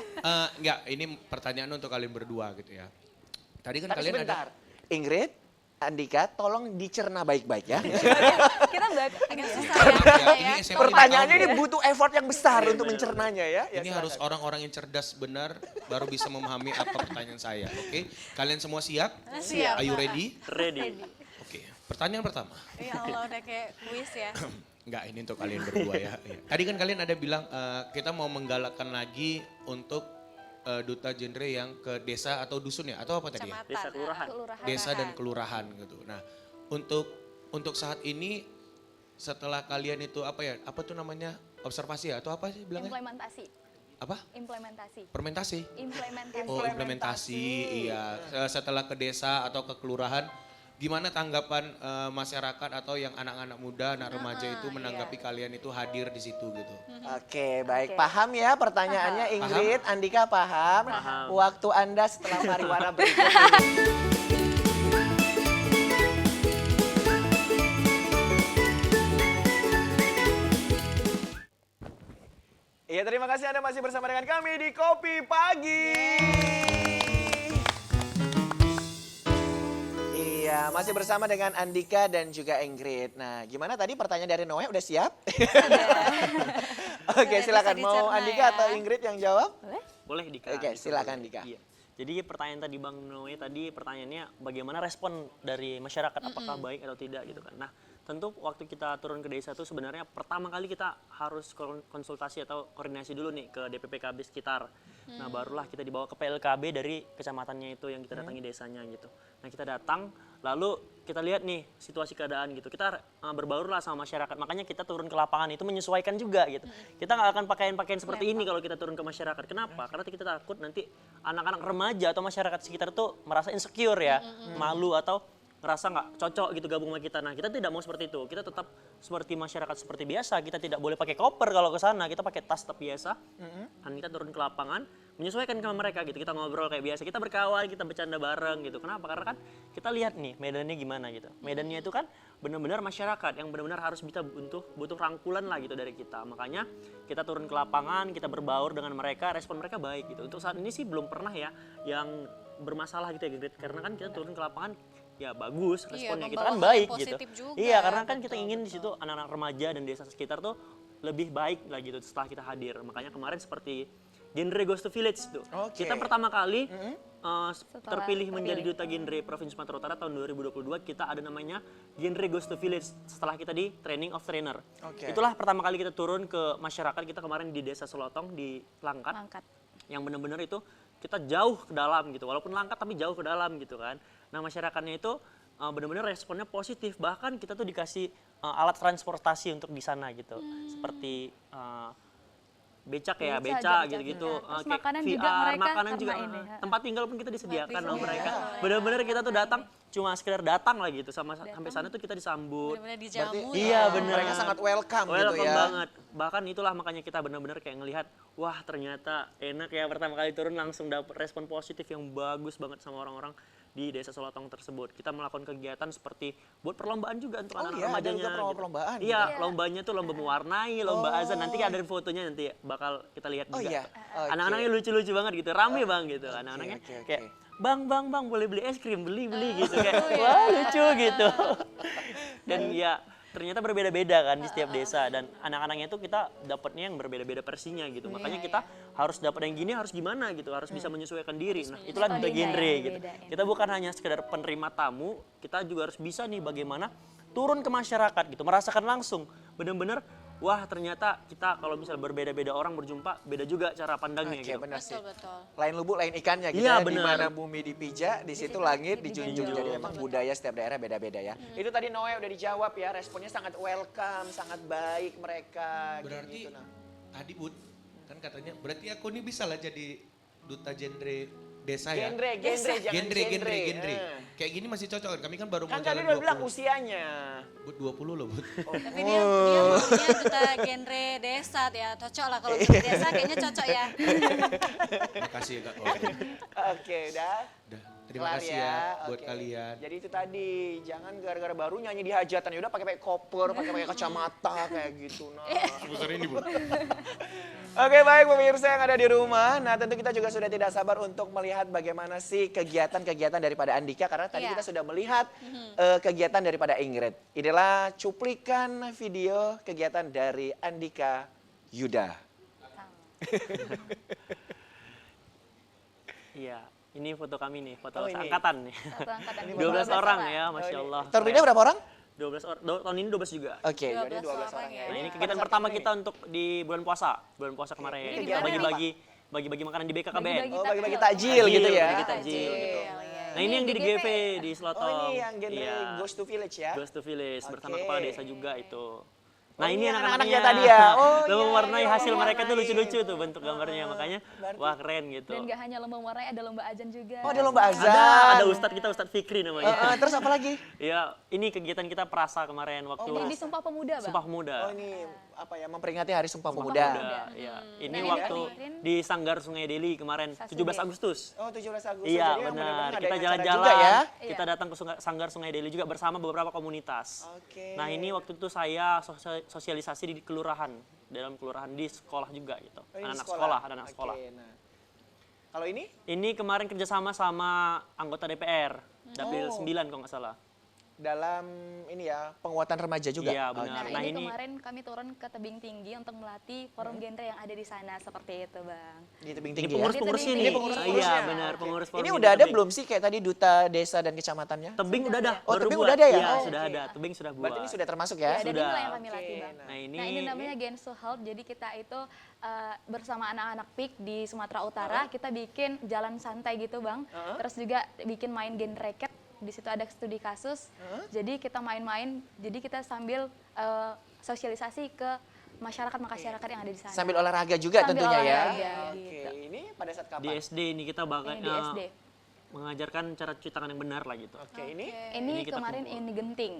Enggak, ini pertanyaan untuk kalian berdua gitu ya. Tadi kan Tapi kalian sebentar. ada Ingrid, Andika, tolong dicerna baik-baik ya. kita Agak susah Ya, ya. ini SMA Pertanyaannya ini lima tahun. butuh effort yang besar untuk mencernanya ya. Ya, Ini silakan. harus orang-orang yang cerdas benar baru bisa memahami apa pertanyaan saya. Oke, kalian semua siap? Siap. Are you ready? Ready. Oke, pertanyaan pertama. Ya Allah udah kayak kuis ya. Enggak, ini untuk kalian berdua ya. Iya. Tadi kan kalian ada bilang kita mau menggalakkan lagi untuk duta genre yang ke desa atau dusun ya atau apa tadi ya? Kecamatan. Desa kelurahan. Desa dan kelurahan gitu. Nah, untuk saat ini setelah kalian itu apa ya? Apa tuh namanya? Observasi ya atau apa sih bilangnya? implementasi. Apa? Implementasi. Fermentasi. Implementasi. Oh, implementasi. Iya. Setelah ke desa atau ke kelurahan, gimana tanggapan masyarakat atau yang anak-anak muda, anak remaja itu menanggapi kalian itu hadir di situ gitu? Oke, baik. Oke. Paham ya pertanyaannya Ingrid, Andika paham? Paham. Waktu Anda setelah pariwara berikut ini. Iya, terima kasih Anda masih bersama dengan kami di Kopi Pagi. Iya, masih bersama dengan Andika dan juga Ingrid. Nah, gimana tadi pertanyaan dari Noe? Udah siap? Oke, Sudah silakan. bisa Mau dicerna Andika ya. atau Ingrid yang jawab? Boleh Dika. Oke, silakan, Dika. Iya. Jadi pertanyaan tadi Bang Noe tadi pertanyaannya bagaimana respon dari masyarakat apakah baik atau tidak gitu kan. Nah, tentu waktu kita turun ke desa itu sebenarnya pertama kali kita harus konsultasi atau koordinasi dulu nih ke DPPKB sekitar. Nah, barulah kita dibawa ke PLKB dari kecamatannya itu yang kita datangi desanya gitu. Nah, kita datang lalu kita lihat nih situasi keadaan gitu. Kita berbaur lah sama masyarakat. Makanya kita turun ke lapangan itu menyesuaikan juga gitu. Kita nggak akan pakaian-pakaian seperti ini kalau kita turun ke masyarakat. Kenapa? Karena kita takut nanti anak-anak remaja atau masyarakat sekitar tuh merasa insecure ya, malu atau ngerasa nggak cocok gitu gabung sama kita. Nah, kita tidak mau seperti itu. Kita tetap seperti masyarakat seperti biasa. Kita tidak boleh pakai koper kalau ke sana. Kita pakai tas tetap biasa. Dan kita turun ke lapangan, menyesuaikan sama mereka gitu. Kita ngobrol kayak biasa. Kita berkawan, kita bercanda bareng gitu. Kenapa? Karena kan kita lihat nih medannya gimana gitu. Medannya itu kan benar-benar masyarakat yang benar-benar harus bisa butuh rangkulan lah gitu dari kita. Makanya kita turun ke lapangan, kita berbaur dengan mereka, respon mereka baik gitu. Untuk saat ini sih belum pernah ya yang bermasalah gitu ya Grit. Karena kan kita turun ke lapangan ya bagus responnya kita membawa kan hal baik yang gitu. positif juga, Iya, karena kan kita betul, ingin di situ anak-anak remaja dan desa sekitar tuh lebih baik lah gitu setelah kita hadir. Makanya kemarin seperti genre Ghost to Village tuh. Oke. Kita pertama kali terpilih terpilih. menjadi duta genre Provinsi Sumatera Utara tahun 2022, kita ada namanya genre Ghost to Village setelah kita di training of trainer. Oke. Itulah pertama kali kita turun ke masyarakat. Kita kemarin di Desa Selotong di Langkat Angkat. yang benar-benar itu kita jauh ke dalam gitu, walaupun Langkat tapi jauh ke dalam gitu kan. Nah, masyarakatnya itu benar-benar responnya positif, bahkan kita tuh dikasih alat transportasi untuk di sana gitu, seperti becak ya, becak gitu-gitu. Terus Kayak makanan VR, juga mereka makanan karena juga, ini, tempat tinggal pun kita disediakan sama disediakan. mereka. Benar-benar kita tuh datang cuma sekedar datang lah gitu, sampai sana tuh kita disambut. Benar-benar dijamu. Iya, ya. benar. Mereka sangat welcome gitu Welcome ya. banget. Bahkan itulah makanya kita benar-benar kayak ngelihat, wah ternyata enak ya, pertama kali turun langsung dapet respon positif yang bagus banget sama orang-orang di Desa Selotong tersebut. Kita melakukan kegiatan seperti buat perlombaan juga untuk Oh anak-anak iya, ada remajanya. juga perlombaan gitu. Iya, lombanya tuh lomba mewarnai, lomba azan. Nanti ada fotonya nanti bakal kita lihat Oh juga. iya, oke. Anak-anaknya lucu-lucu banget gitu, rame bang gitu. Anak-anaknya oke, oke. kayak bang boleh beli es krim, beli gitu kayak wah lucu gitu. Dan ya ternyata berbeda-beda kan di setiap desa, dan anak-anaknya itu kita dapatnya yang berbeda-beda versinya gitu. Makanya kita harus dapat yang gini, harus gimana gitu, harus bisa menyesuaikan diri. Nah, itulah duta menyesuaikan. genre Yang gitu. bedain. Kita bukan hanya sekedar penerima tamu, kita juga harus bisa nih bagaimana turun ke masyarakat gitu, merasakan langsung benar-benar wah ternyata kita kalau misalnya berbeda-beda orang berjumpa, beda juga cara pandangnya Oke, gitu. benar sih. Betul. Lain lubuk, lain ikannya gitu Iya, ya. Di benar. mana bumi dipijak, di situ langit dijunjung. Jadi memang budaya setiap daerah beda-beda ya. Itu tadi Noe udah dijawab ya, responnya sangat welcome, sangat baik mereka. Berarti gitu, nah. tadi Bud, kan katanya berarti aku nih bisa lah jadi duta genre desa ya. Genre, jangan Genre. Eh. Kayak gini masih cocok kan? Kami kan baru Kan mau tadi jalan udah bilang 20. usianya. Bud 20 loh Bud. Tapi dia maunya duta genre desa ya, cocok lah kalau duta desa kayaknya cocok ya. Makasih ya Kak. Oh, Oke, udah. udah. Terima Kelar kasih ya buat Oke. kalian. Jadi itu tadi, jangan gara-gara baru nyanyi di hajatan, yaudah pakai koper, pakai kacamata kayak gitu. Nah. Sebesar ini Bud. Oke, baik pemirsa yang ada di rumah. Nah, tentu kita juga sudah tidak sabar untuk melihat bagaimana sih kegiatan-kegiatan daripada Andika, karena tadi Iya. kita sudah melihat kegiatan daripada Ingrid. Inilah cuplikan video kegiatan dari Andika Yuda. Iya, ini foto kami nih, foto Oh, ini. seangkatan nih. Satu angkatan di 12 bawah. orang ya, Masya Oh, ini. Allah. Terpilih berapa orang? 12 orang, tahun ini 12 juga. Oke, 12 jadi 12 orang orang ya. ya. Nah, ini Pada kegiatan saat pertama ini. kita untuk di bulan puasa kemarin. Ini Kita gimana bagi-bagi makanan di BKKBN. Bagi-bagi Oh, bagi-bagi takjil. takjil gitu ya. Bagi takjil gitu. Nah, ini yang di GV di Selotong. Oh, ini yang genre Iya. Ghost to Village ya? Ghost to Village bersama Oke. kepala desa juga itu. Oh, Nah, ini ini anak-anaknya anak-anaknya tadi ya? Oh, Lo iya, mewarnai iya, hasil mereka tuh mewarnai. lucu-lucu tuh bentuk gambarnya, makanya berarti- wah keren gitu. Dan gak hanya lomba warnai, ada lomba ajan juga. Oh, ada lomba azan. Ada Ustadz kita, Ustadz Fikri namanya. Terus apa lagi? Iya, ini kegiatan kita Prasa kemarin waktu Jadi di Sumpah Pemuda, Bang. Sumpah Pemuda. Oh, ini apa ya, memperingati Hari Sumpah Sumpah Pemuda. Iya. Ini Dan ini waktu kemarin di Sanggar Sungai Deli kemarin, Sasude. 17 Agustus. Oh, 17 Agustus. Iya, Jadi yang benar. benar-benar Kita ngadain acara jalan-jalan, juga ya. kita datang ke Sanggar Sungai Deli juga bersama beberapa komunitas. Oke. Nah, ini waktu itu saya sosialisasi di kelurahan, dalam kelurahan di sekolah juga gitu. Oh, ini Anak sekolah, ada anak Oke, sekolah. nah. Kalau ini? Ini kemarin kerjasama sama anggota DPR, Dapil Oh. 9 kalau nggak salah. Dalam ini ya, penguatan remaja juga. Iya, benar. Nah, Nah, ini ini- kemarin kami turun ke tebing tinggi untuk melatih forum genre yang ada di sana, seperti itu, Bang. Di tebing Ini tinggi ya. pengurus-pengurusnya Ini nih. pengurus-pengurusnya. Iya, benar, Oke. pengurus-pengurus. Ini udah ada belum sih kayak tadi duta desa dan kecamatannya? Tebing udah ada, Oh, baru tebing buat. udah ada ya? Iya, Oh, sudah oke. ada. Tebing sudah buat. Berarti ini sudah termasuk Ya, ya? dan Sudah. inilah yang kami Oke, latih, Bang. nah. Nah, ini, Nah, ini namanya Gensu Health. Jadi kita itu bersama anak-anak PIK di Sumatera Utara, kita bikin jalan santai gitu, Bang. Terus juga bikin main game racket. Di situ ada studi kasus. Jadi kita main-main. Jadi kita sambil sosialisasi ke masyarakat yang ada di sana. Sambil olahraga juga Sambil tentunya ya. olahraga, Oke, gitu. ini pada saat di kapan? SD ini kita bakal Ini di SD. mengajarkan cara cuci tangan yang benar lah gitu. Oke, ini Ini Ini kita kemarin kumpul. ini genting.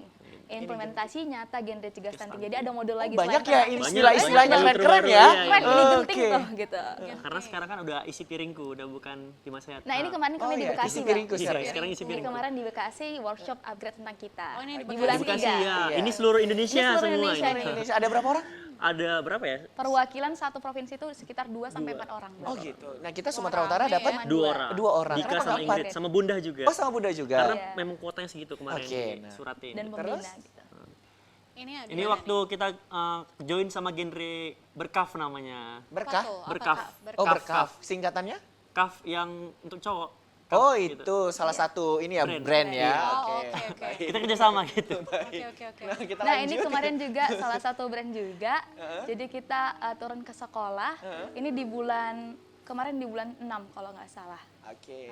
Implementasi nyata genre cegah stunting. Jadi ada modul lagi banyak selain ya terapi. istilah-istilahnya banyak. keren-keren Baru-baru, ya. iya, Keren, ini genting Oke. tuh gitu. Karena sekarang kan udah isi piringku, udah bukan Dimas Sehat. Nah ini kemarin Oh kami di iya, Bekasi, isi Bang. piringku Iya, sekarang. sekarang isi Ini piringku. kemarin di Bekasi workshop upgrade tentang kita. Oh, ini di di Bekasi. bulan Di Bekasi 3. ya. Iya. Ini seluruh Indonesia Ini seluruh semua Indonesia ini. nih. Indonesia ada berapa orang? Ada berapa ya? Perwakilan satu provinsi itu sekitar 2 sampai 4 orang. Bang. Oh gitu. Nah kita Sumatera Utara rame dapat ya. Dua orang. Dua orang. Dika Kenapa sama nggak empat? Ingrid, sama Bunda juga. Oh sama Bunda juga. Karena Iya. memang kuotanya segitu kemarin Oke, di nah. suratin. Dan gitu. pembina gitu. Ini ada Ini waktu kita join sama genre berkaf namanya. Berkah. Berkaf. Oh berkaf. Singkatannya? Kaf yang untuk cowok. Kaf Oh gitu. itu salah satu ini ya Brand. brand ya. Oh, oke. Kita kerjasama gitu. Oke. Nah, kita Nah lanjut. ini kemarin juga salah satu brand juga. Jadi kita turun ke sekolah. Ini di bulan kemarin di bulan 6 kalau nggak salah. Oke.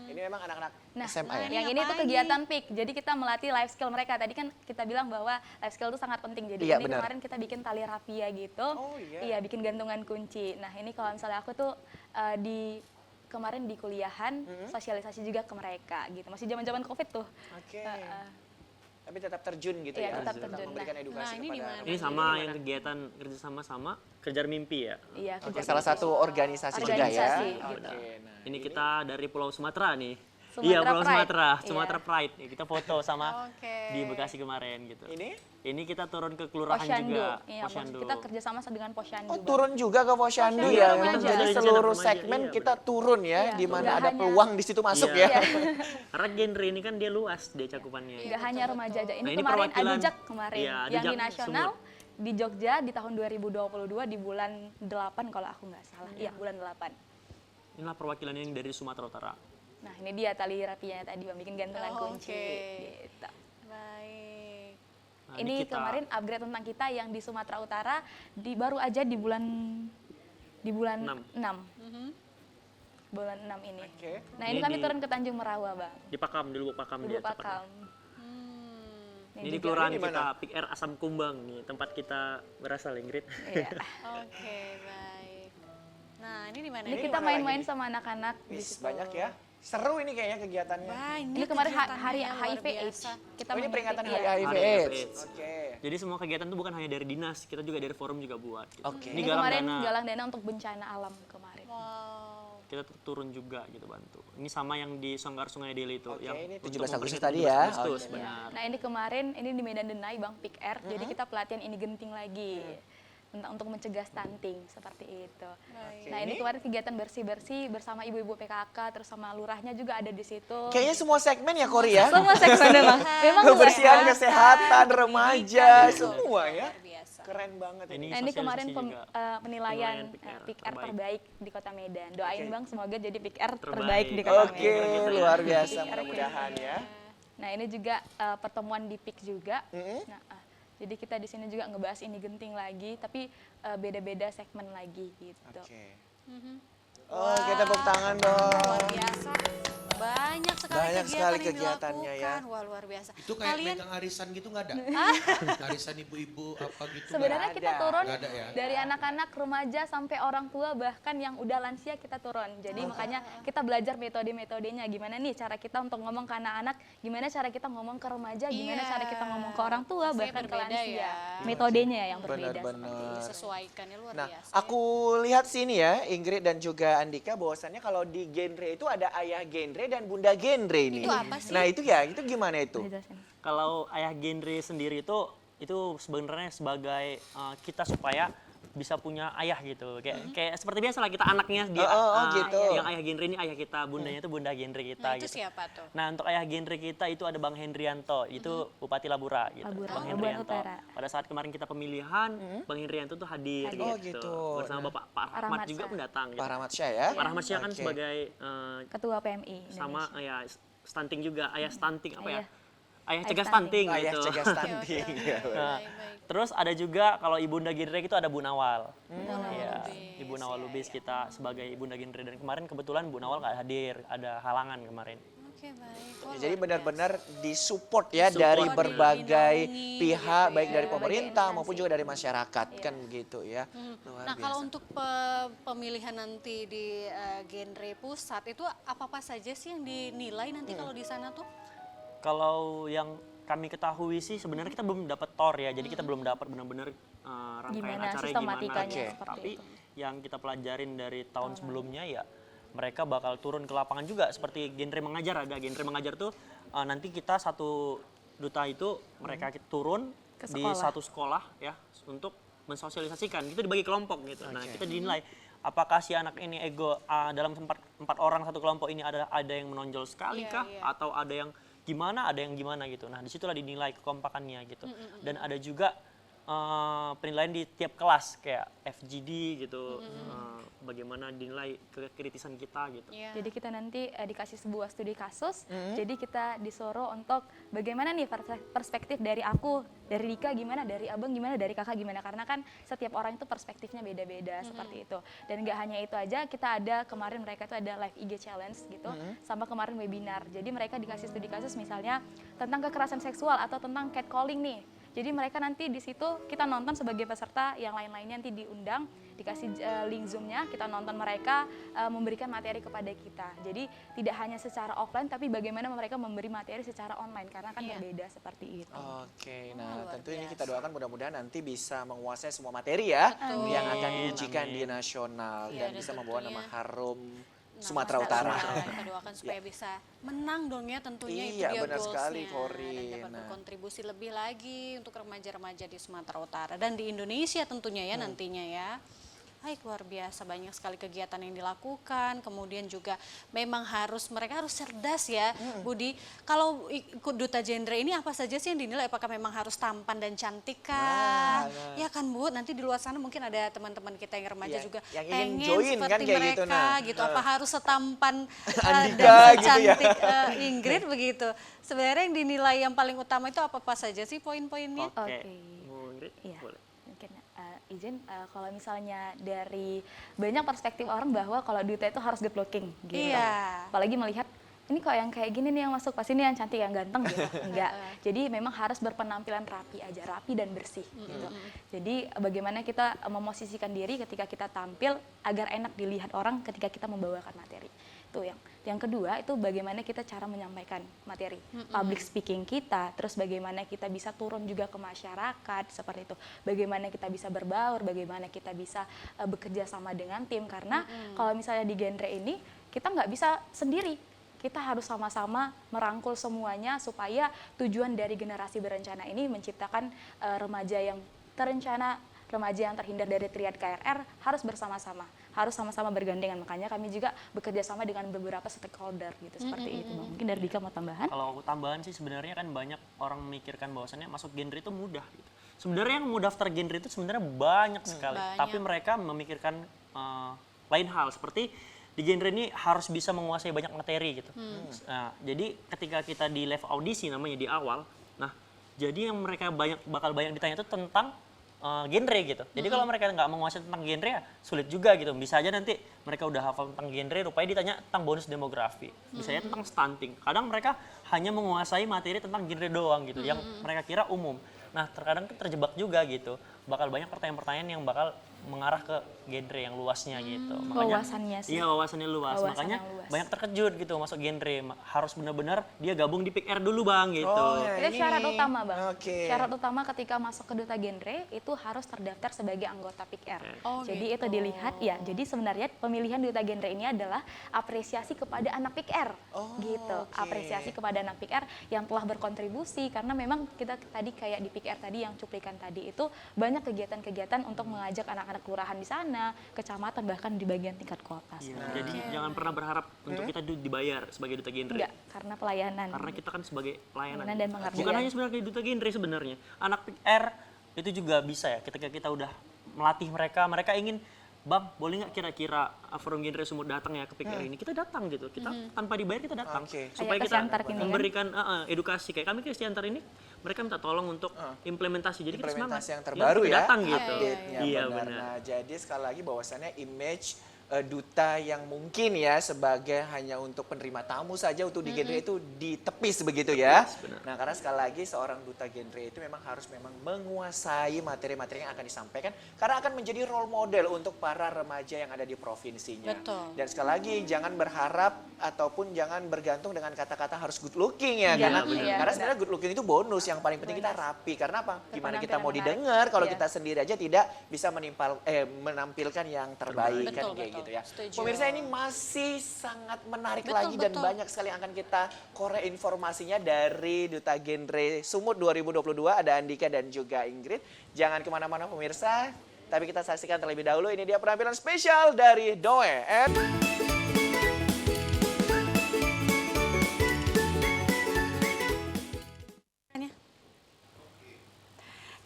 Ini memang anak-anak Nah, SMA ya. yang ini tuh kegiatan PIK. Jadi kita melatih life skill mereka. Tadi kan kita bilang bahwa life skill itu sangat penting. Jadi Iya, ini benar. kemarin kita bikin tali rapia gitu. Oh, iya. Iya, bikin gantungan kunci. Nah, ini kalau misalnya aku tuh kemarin di kuliahan sosialisasi juga ke mereka gitu. Masih zaman-zaman Covid tuh. Oke. Tapi tetap terjun gitu Iya, ya. tetap terjun. memberikan Nah, edukasi ini di kepada mana? Ini sama yang kegiatan kerjasama sama kejar mimpi ya. Iya, Oke, kerja salah sama. satu organisasi juga ya. Organisasi, gitu. Oke, nah. Ini kita dari Pulau Sumatera nih. Sumatera Iya, Pulau Pride. Sumatera, Iya. Sumatera Pride. Ya, kita foto sama Oke. di Bekasi kemarin gitu. Ini kita turun ke kelurahan Posyandu. juga. Iya, Posyandu. kita kerjasama dengan Posyandu. Oh Bang. turun juga ke Posyandu Posyandu ya. remaja. Memang jadi Remaja, seluruh remaja, segmen iya, kita turun ya, Iya, di mana nggak ada hanya- peluang di situ masuk Iya. ya. Karena genre ini kan dia luas dia cakupannya. Nggak hanya remaja aja. Ini Nah, ini kemarin perwakilan- Adujak kemarin. iya, yang Adujak di nasional Sumut. di Jogja di tahun 2022 di bulan 8 kalau aku nggak salah. Iya, bulan 8. Inilah perwakilan yang dari Sumatera Utara. Nah, ini dia tali rapinya tadi, Bang, bikin gantungan Oh, kunci. oke. Gitu. Baik. Nah, Ini kita- kemarin upgrade tentang kita yang di Sumatera Utara baru aja di bulan 6. Bulan 6 ini. Oke. Nah, ini Ini kami di- turun ke Tanjung Merawa, Bang. di Pakam, di Lubuk Pakam Lubuk dia tepatnya. Pakam. Ini di juga- kelurahan Ini di mana? kita, Pik Air Asam Kumbang nih, tempat kita berasal Ingrid. Iya. Oke, baik. Nah, ini di mana? Ini Ini kita mana main-main lagi? sama anak-anak di Wis, situ. banyak ya. Seru ini kayaknya kegiatannya. Banyak Ini kemarin kegiatannya hari ya, luar HIV AIDS. biasa. Kita Oh ini mengingat- peringatan iya. Hari HIV Hari AIDS. AIDS. Oke. Jadi semua kegiatan itu bukan hanya dari dinas, kita juga dari forum juga buat. Gitu. Oke. Ini Ini galang kemarin dana, galang dana untuk bencana alam kemarin. Wow. kita turun juga gitu bantu. Ini sama yang di Sanggar Sungai Deli itu. Oke, yang ini untuk 17 Agustus memperingati tadi 17 ya. Agustus, Oke. benar. Nah ini kemarin ini di Medan Denai Bang Pik Air, jadi kita pelatihan ini genting lagi tentang untuk mencegah stunting seperti itu. Baik. Nah ini kemarin kegiatan bersih-bersih bersama ibu-ibu PKK terus sama lurahnya juga ada di situ. Kayaknya semua segmen ya Kori ya. Semua segmen memang. Memang Kebersihan, luas. kesehatan, remaja, Pendidikan, semua ya. Luar biasa. Keren banget ini. Nah ini kemarin sosialisasi juga. penilaian Penilaian Pik Air terbaik di Kota Medan. Doain Oke. Bang semoga jadi Pik Air terbaik Terbaik. di Kota Oke, Medan. luar biasa mudah-mudahan ya. Nah ini juga pertemuan di PIK juga. Nah, jadi kita di sini juga ngebahas ini genting lagi, tapi beda-beda segmen lagi gitu. Oke. Oh, kita tepuk tangan dong. Luar biasa. Banyak sekali Banyak kegiatan sekali yang kegiatannya ya. dilakukan. Wah, luar biasa. Itu kayak Kalian megang arisan gitu nggak ada? Arisan ibu-ibu apa gitu nggak Sebenarnya Nggak kita ada. turun Nggak ada ya? dari anak-anak, remaja sampai orang tua bahkan yang udah lansia kita turun. Jadi makanya kita belajar metode-metodenya. Gimana nih cara kita untuk ngomong ke anak-anak, gimana cara kita ngomong ke remaja, gimana Iya. cara kita ngomong ke orang tua Pastinya bahkan ke berbeda lansia. ya. Metodenya yang berbeda. Benar-benar. disesuaikannya luar Nah, biasa. aku lihat sini ya, Ingrid dan juga Andika, bahwasannya kalau di genre itu ada ayah genre dan bunda genre ini. Itu apa sih? Nah, itu ya, itu gimana itu? Dijelasin. Kalau ayah genre sendiri itu sebenarnya sebagai kita supaya bisa punya ayah gitu. Kayak seperti biasa lah kita anaknya dia gitu. yang ayah genre ini ayah kita, bundanya itu bunda genre kita Nah, itu gitu. siapa tuh? Nah, untuk ayah genre kita itu ada Bang Hendrianto, itu Bupati Labura gitu. Labura, Bang Labuan Hendrianto. Utara. Pada saat kemarin kita pemilihan, Bang Hendrianto tuh hadir Oh, gitu. gitu. Bersama Nah. Bapak Pak Rahmat Rahmat juga Syah. pun datang gitu. Pak Rahmat Syah ya? Pak Rahmat Syah kan Oke. sebagai Ketua PMI sama ya stunting juga, ayah stunting apa ya? Ayah. Ayah Ayah cegah stunting. stunting Ayah gitu. cegah stunting. Ya, benar. Nah, Baik, baik. terus ada juga kalau ibunda genre itu ada Bu Nawal. Nawal Iya, Lubis, Ibu Nawal Lubis kita sebagai ibunda genre dan kemarin kebetulan Bu Nawal nggak hadir, ada halangan kemarin. Oke, baik. Ya, Wah, jadi luar benar-benar biasa. disupport ya Disupport, dari iya. berbagai Dinaungi pihak, gitu baik ya. dari Berbagai pemerintah instansi. maupun juga dari masyarakat, kan begitu ya. Luar Nah, kalau biasa. untuk pemilihan nanti di genre pusat itu apa-apa saja sih yang dinilai nanti kalau di sana tuh? Kalau yang kami ketahui sih sebenarnya kita belum dapat TOR ya, jadi kita belum dapat benar-benar rangkaian Gimana acaranya sistematikanya gimana. seperti Tapi itu. yang kita pelajarin dari tahun sebelumnya ya mereka bakal turun ke lapangan juga seperti genre mengajar. Ada genre mengajar tuh nanti kita satu duta itu mereka turun Ke di sekolah. satu sekolah ya untuk mensosialisasikan. Itu dibagi kelompok gitu. Nah, Oke. kita dinilai apakah si anak ini ego dalam empat orang satu kelompok ini ada yang menonjol sekali Iya, kah iya. atau ada yang gimana gitu. Nah, disitulah dinilai kekompakannya gitu. Dan ada juga penilaian di tiap kelas kayak FGD gitu. Bagaimana dinilai kekritisan kita gitu. Iya. Jadi kita nanti dikasih sebuah studi kasus, jadi kita disuruh untuk bagaimana nih perspektif dari aku, dari Dika gimana, dari Abang gimana, dari Kakak gimana. Karena kan setiap orang itu perspektifnya beda-beda seperti itu. Dan nggak hanya itu aja, kita ada kemarin mereka itu ada live IG challenge gitu, sama kemarin webinar. Jadi mereka dikasih studi kasus misalnya tentang kekerasan seksual atau tentang catcalling nih. Jadi mereka nanti di situ kita nonton sebagai peserta, yang lain-lainnya nanti diundang, dikasih link Zoom-nya, kita nonton mereka memberikan materi kepada kita. Jadi tidak hanya secara offline, tapi bagaimana mereka memberi materi secara online, karena kan Iya. berbeda seperti itu. Oke, nah luar tentu ini biasa. kita doakan mudah-mudahan nanti bisa menguasai semua materi ya Betul. yang akan Amin, diujikan di amin. nasional Iya, dan dan bisa membawa nama tentunya harum Nah, Sumatera Utara. Kita doakan supaya bisa menang dong ya tentunya itu Iya, dia benar sekali, goalsnya. Corin. Dan dapat Nah. berkontribusi lebih lagi untuk remaja-remaja di Sumatera Utara dan di Indonesia tentunya ya nantinya ya. Baik, luar biasa banyak sekali kegiatan yang dilakukan. Kemudian juga memang mereka harus cerdas ya, Budi. Kalau ikut duta genre ini apa saja sih yang dinilai? Apakah memang harus tampan dan cantik kah? Nah. Ya kan Bu, nanti di luar sana mungkin ada teman-teman kita yang remaja Iya, juga yang ingin pengen join kan seperti kayak mereka gitu, nah. gitu. Apa harus setampan Andika dan gitu ya. secantik Ingrid begitu? Sebenarnya yang dinilai yang paling utama itu apa saja sih poin-poinnya? Oke. Oke. Bu Ingrid, Iya. boleh. Mungkin izin kalau misalnya dari banyak perspektif orang bahwa kalau duta itu harus good looking gitu. Iya. Apalagi melihat ini kok yang kayak gini nih yang masuk, pasti ini yang cantik, yang ganteng gitu. Enggak. Jadi memang harus berpenampilan rapi aja, rapi dan bersih gitu. Jadi bagaimana kita memosisikan diri ketika kita tampil agar enak dilihat orang ketika kita membawakan materi. Itu yang kedua itu bagaimana kita cara menyampaikan materi, public speaking kita, terus bagaimana kita bisa turun juga ke masyarakat seperti itu, bagaimana kita bisa berbaur, bagaimana kita bisa bekerja sama dengan tim, karena kalau misalnya di genre ini kita nggak bisa sendiri, kita harus sama-sama merangkul semuanya supaya tujuan dari generasi berencana ini menciptakan remaja yang terencana, remaja yang terhindar dari triad KRR harus bersama-sama, harus sama-sama bergandengan. Makanya kami juga bekerja sama dengan beberapa stakeholder gitu, seperti itu Bang. Mungkin dari Dika mau tambahan? Kalau aku tambahan sih sebenarnya kan banyak orang memikirkan bahwasannya masuk genre itu mudah gitu. Sebenarnya yang mau daftar genre itu sebenarnya banyak sekali, Banyak. tapi mereka memikirkan lain hal seperti di genre ini harus bisa menguasai banyak materi gitu. Nah, jadi ketika kita di live audisi namanya di awal, nah jadi yang mereka bakal banyak ditanya itu tentang genre gitu. Jadi kalau mereka nggak menguasai tentang genre ya sulit juga gitu. Bisa aja nanti mereka udah hafal tentang genre, rupanya ditanya tentang bonus demografi. Bisa aja tentang stunting. Kadang mereka hanya menguasai materi tentang genre doang gitu, yang mereka kira umum. Nah terkadang tuh terjebak juga gitu. Bakal banyak pertanyaan-pertanyaan yang bakal mengarah ke genre yang luasnya gitu. Wawasannya sih. Iya, wawasannya luas. Wawasan Makanya yang luas. banyak terkejut gitu masuk genre. Harus benar-benar dia gabung di Pick R dulu Bang gitu. Oh, ya. Itu syarat Ini. utama Bang. Oke. Syarat utama ketika masuk ke duta genre itu harus terdaftar sebagai anggota PIKR. Oh, Jadi gitu. itu dilihat ya. Jadi sebenarnya pemilihan duta genre ini adalah apresiasi kepada anak PIKR. Oh, Gitu. oke. Apresiasi kepada anak PIKR yang telah berkontribusi, karena memang kita tadi kayak di PIKR tadi yang cuplikan tadi itu banyak kegiatan-kegiatan untuk mengajak anak-anak kelurahan di sana, kecamatan, bahkan di bagian tingkat kota. Iya, jadi jangan pernah berharap untuk kita dibayar sebagai duta genre. Enggak, karena pelayanan. Karena kita kan sebagai pelayanan. Pelayanan dan pengabdian. Bukan hanya sebagai duta genre sebenarnya. Anak PR itu juga bisa ya ketika kita udah melatih mereka, mereka ingin Bang, boleh nggak kira-kira forum genre Sumut datang ya ke PKR ini? Kita datang gitu, kita tanpa dibayar kita datang. Oke. Supaya Kayak kita Kesiantar gini kan? memberikan edukasi. Kayak kami Kesiantar ini, mereka minta tolong untuk implementasi. Jadi kita semangat. Implementasi yang Yuk, terbaru kita ya, datang gitu. update-nya Iya benar. benar. Nah, jadi sekali lagi bahwasannya image duta yang mungkin ya sebagai hanya untuk penerima tamu saja untuk di genre itu ditepis begitu ya. benar. Nah, karena sekali lagi seorang duta genre itu memang harus menguasai materi-materi yang akan disampaikan karena akan menjadi role model untuk para remaja yang ada di provinsinya. Betul. Dan sekali lagi jangan berharap ataupun jangan bergantung dengan kata-kata harus good looking ya. Iya, Karena, benar. karena sebenarnya good looking itu bonus, yang paling penting kita rapi. Karena apa? Gimana kita mau Berpenampilan didengar kalau Iya. kita sendiri aja tidak bisa menampilkan yang terbaik kan Betul, kayak betul. gitu ya. Setuju. Pemirsa, ini masih sangat menarik Betul, lagi dan betul. banyak sekali yang akan kita korek informasinya dari Duta Genre Sumut 2022. Ada Andika dan juga Ingrid. Jangan kemana-mana pemirsa, tapi kita saksikan terlebih dahulu. Ini dia penampilan spesial dari Doe.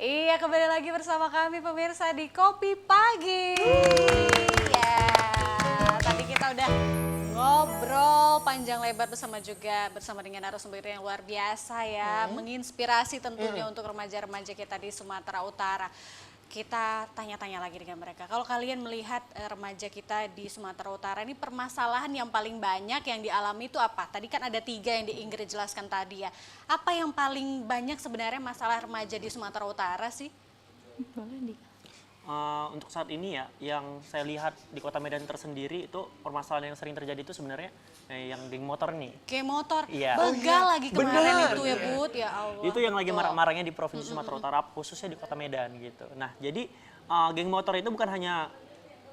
Iya, kembali lagi bersama kami pemirsa di Kopi Pagi. Ya, tadi kita udah ngobrol panjang lebar bersama dengan narasumber yang luar biasa ya, menginspirasi tentunya untuk remaja-remaja kita di Sumatera Utara. Kita tanya-tanya lagi dengan mereka. Kalau kalian melihat remaja kita di Sumatera Utara ini permasalahan yang paling banyak yang dialami itu apa? Tadi kan ada 3 yang di Ingrid jelaskan tadi ya. Apa yang paling banyak sebenarnya masalah remaja di Sumatera Utara sih? Boleh di. Untuk saat ini ya, yang saya lihat di Kota Medan tersendiri itu permasalahan yang sering terjadi itu sebenarnya yang geng motor nih. Kayak motor, Iya. begal lagi kemarin bener. itu ya Bud, ya Allah. Itu yang lagi Betul. marak-maraknya di Provinsi Sumatera Utara, khususnya di Kota Medan gitu. Nah, jadi geng motor itu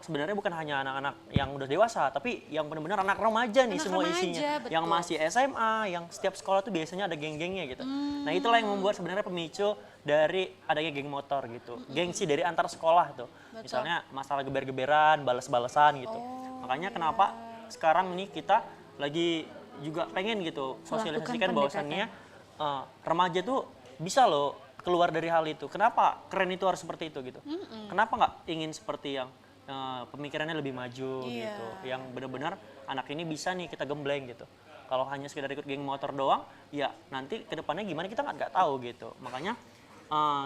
sebenarnya bukan hanya anak-anak yang udah dewasa, tapi yang benar-benar anak remaja nih Anak semua remaja, isinya. betul. Yang masih SMA, yang setiap sekolah tuh biasanya ada geng-gengnya gitu. Nah, itulah yang membuat sebenarnya pemicu dari adanya geng motor gitu. Gengsi dari antar sekolah tuh. Misalnya masalah geber-geberan, balas-balasan gitu. Makanya kenapa sekarang nih kita lagi juga pengen gitu sosialisasikan pendekatan. bahwasannya remaja tuh bisa loh keluar dari hal itu. Kenapa keren itu harus seperti itu gitu? Kenapa nggak ingin seperti yang pemikirannya lebih maju Iya. gitu, yang benar-benar anak ini bisa nih kita gembleng gitu. Kalau hanya sekedar ikut geng motor doang, ya nanti kedepannya gimana kita nggak tahu gitu. Makanya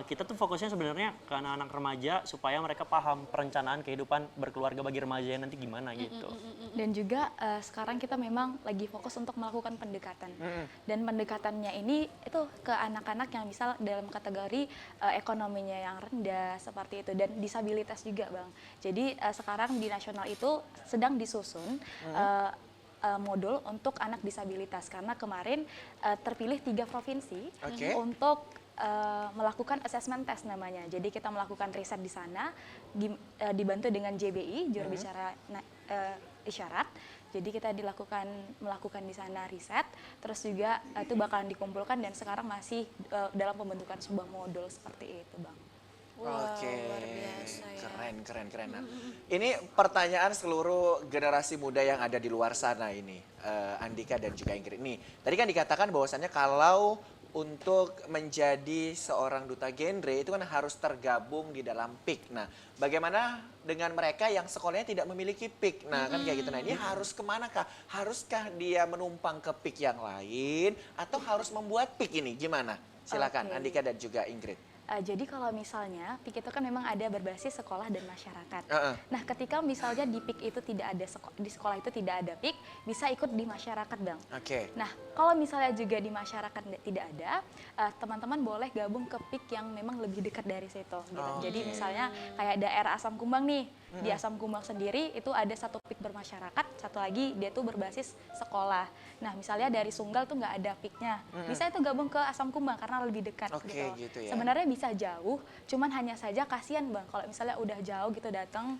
kita tuh fokusnya sebenarnya ke anak-anak remaja supaya mereka paham perencanaan kehidupan berkeluarga bagi remaja nanti gimana gitu. Dan juga sekarang kita memang lagi fokus untuk melakukan pendekatan. Dan pendekatannya ini itu ke anak-anak yang misal dalam kategori ekonominya yang rendah seperti itu dan disabilitas juga, Bang. Jadi sekarang di nasional itu sedang disusun modul untuk anak disabilitas karena kemarin terpilih 3 provinsi Oke. untuk melakukan assessment test namanya. Jadi kita melakukan riset di sana dibantu dengan JBI, juru bicara isyarat. Jadi kita melakukan di sana riset, terus juga itu bakalan dikumpulkan dan sekarang masih dalam pembentukan sebuah modul seperti itu, Bang. Wah, Oke, luar biasa ya. keren. Nah, ini pertanyaan seluruh generasi muda yang ada di luar sana ini, Andika dan juga Ingrid. Nih, tadi kan dikatakan bahwasannya kalau untuk menjadi seorang duta genre itu kan harus tergabung di dalam PIK. Nah, bagaimana dengan mereka yang sekolahnya tidak memiliki PIK? Nah, kan kayak gitu. Nah, ini harus kemana kah? Haruskah dia menumpang ke PIK yang lain atau harus membuat PIK ini? Gimana? Silakan, Oke. Andika dan juga Ingrid. Jadi kalau misalnya PIK itu kan memang ada berbasis sekolah dan masyarakat. Uh-uh. Nah, ketika misalnya di PIK itu tidak ada di sekolah itu tidak ada PIK, bisa ikut di masyarakat, Bang. Oke. Nah, kalau misalnya juga di masyarakat tidak ada, teman-teman boleh gabung ke PIK yang memang lebih dekat dari situ. Gitu. Jadi misalnya kayak daerah Asam Kumbang nih, di Asam Kumbang sendiri itu ada satu PIK bermasyarakat, satu lagi dia tuh berbasis sekolah. Nah, misalnya dari Sunggal tuh nggak ada PIK-nya, bisa itu gabung ke Asam Kumbang karena lebih dekat. Oke, gitu ya. Sebenarnya bisa jauh, cuman hanya saja kasihan, Bang, kalau misalnya udah jauh gitu datang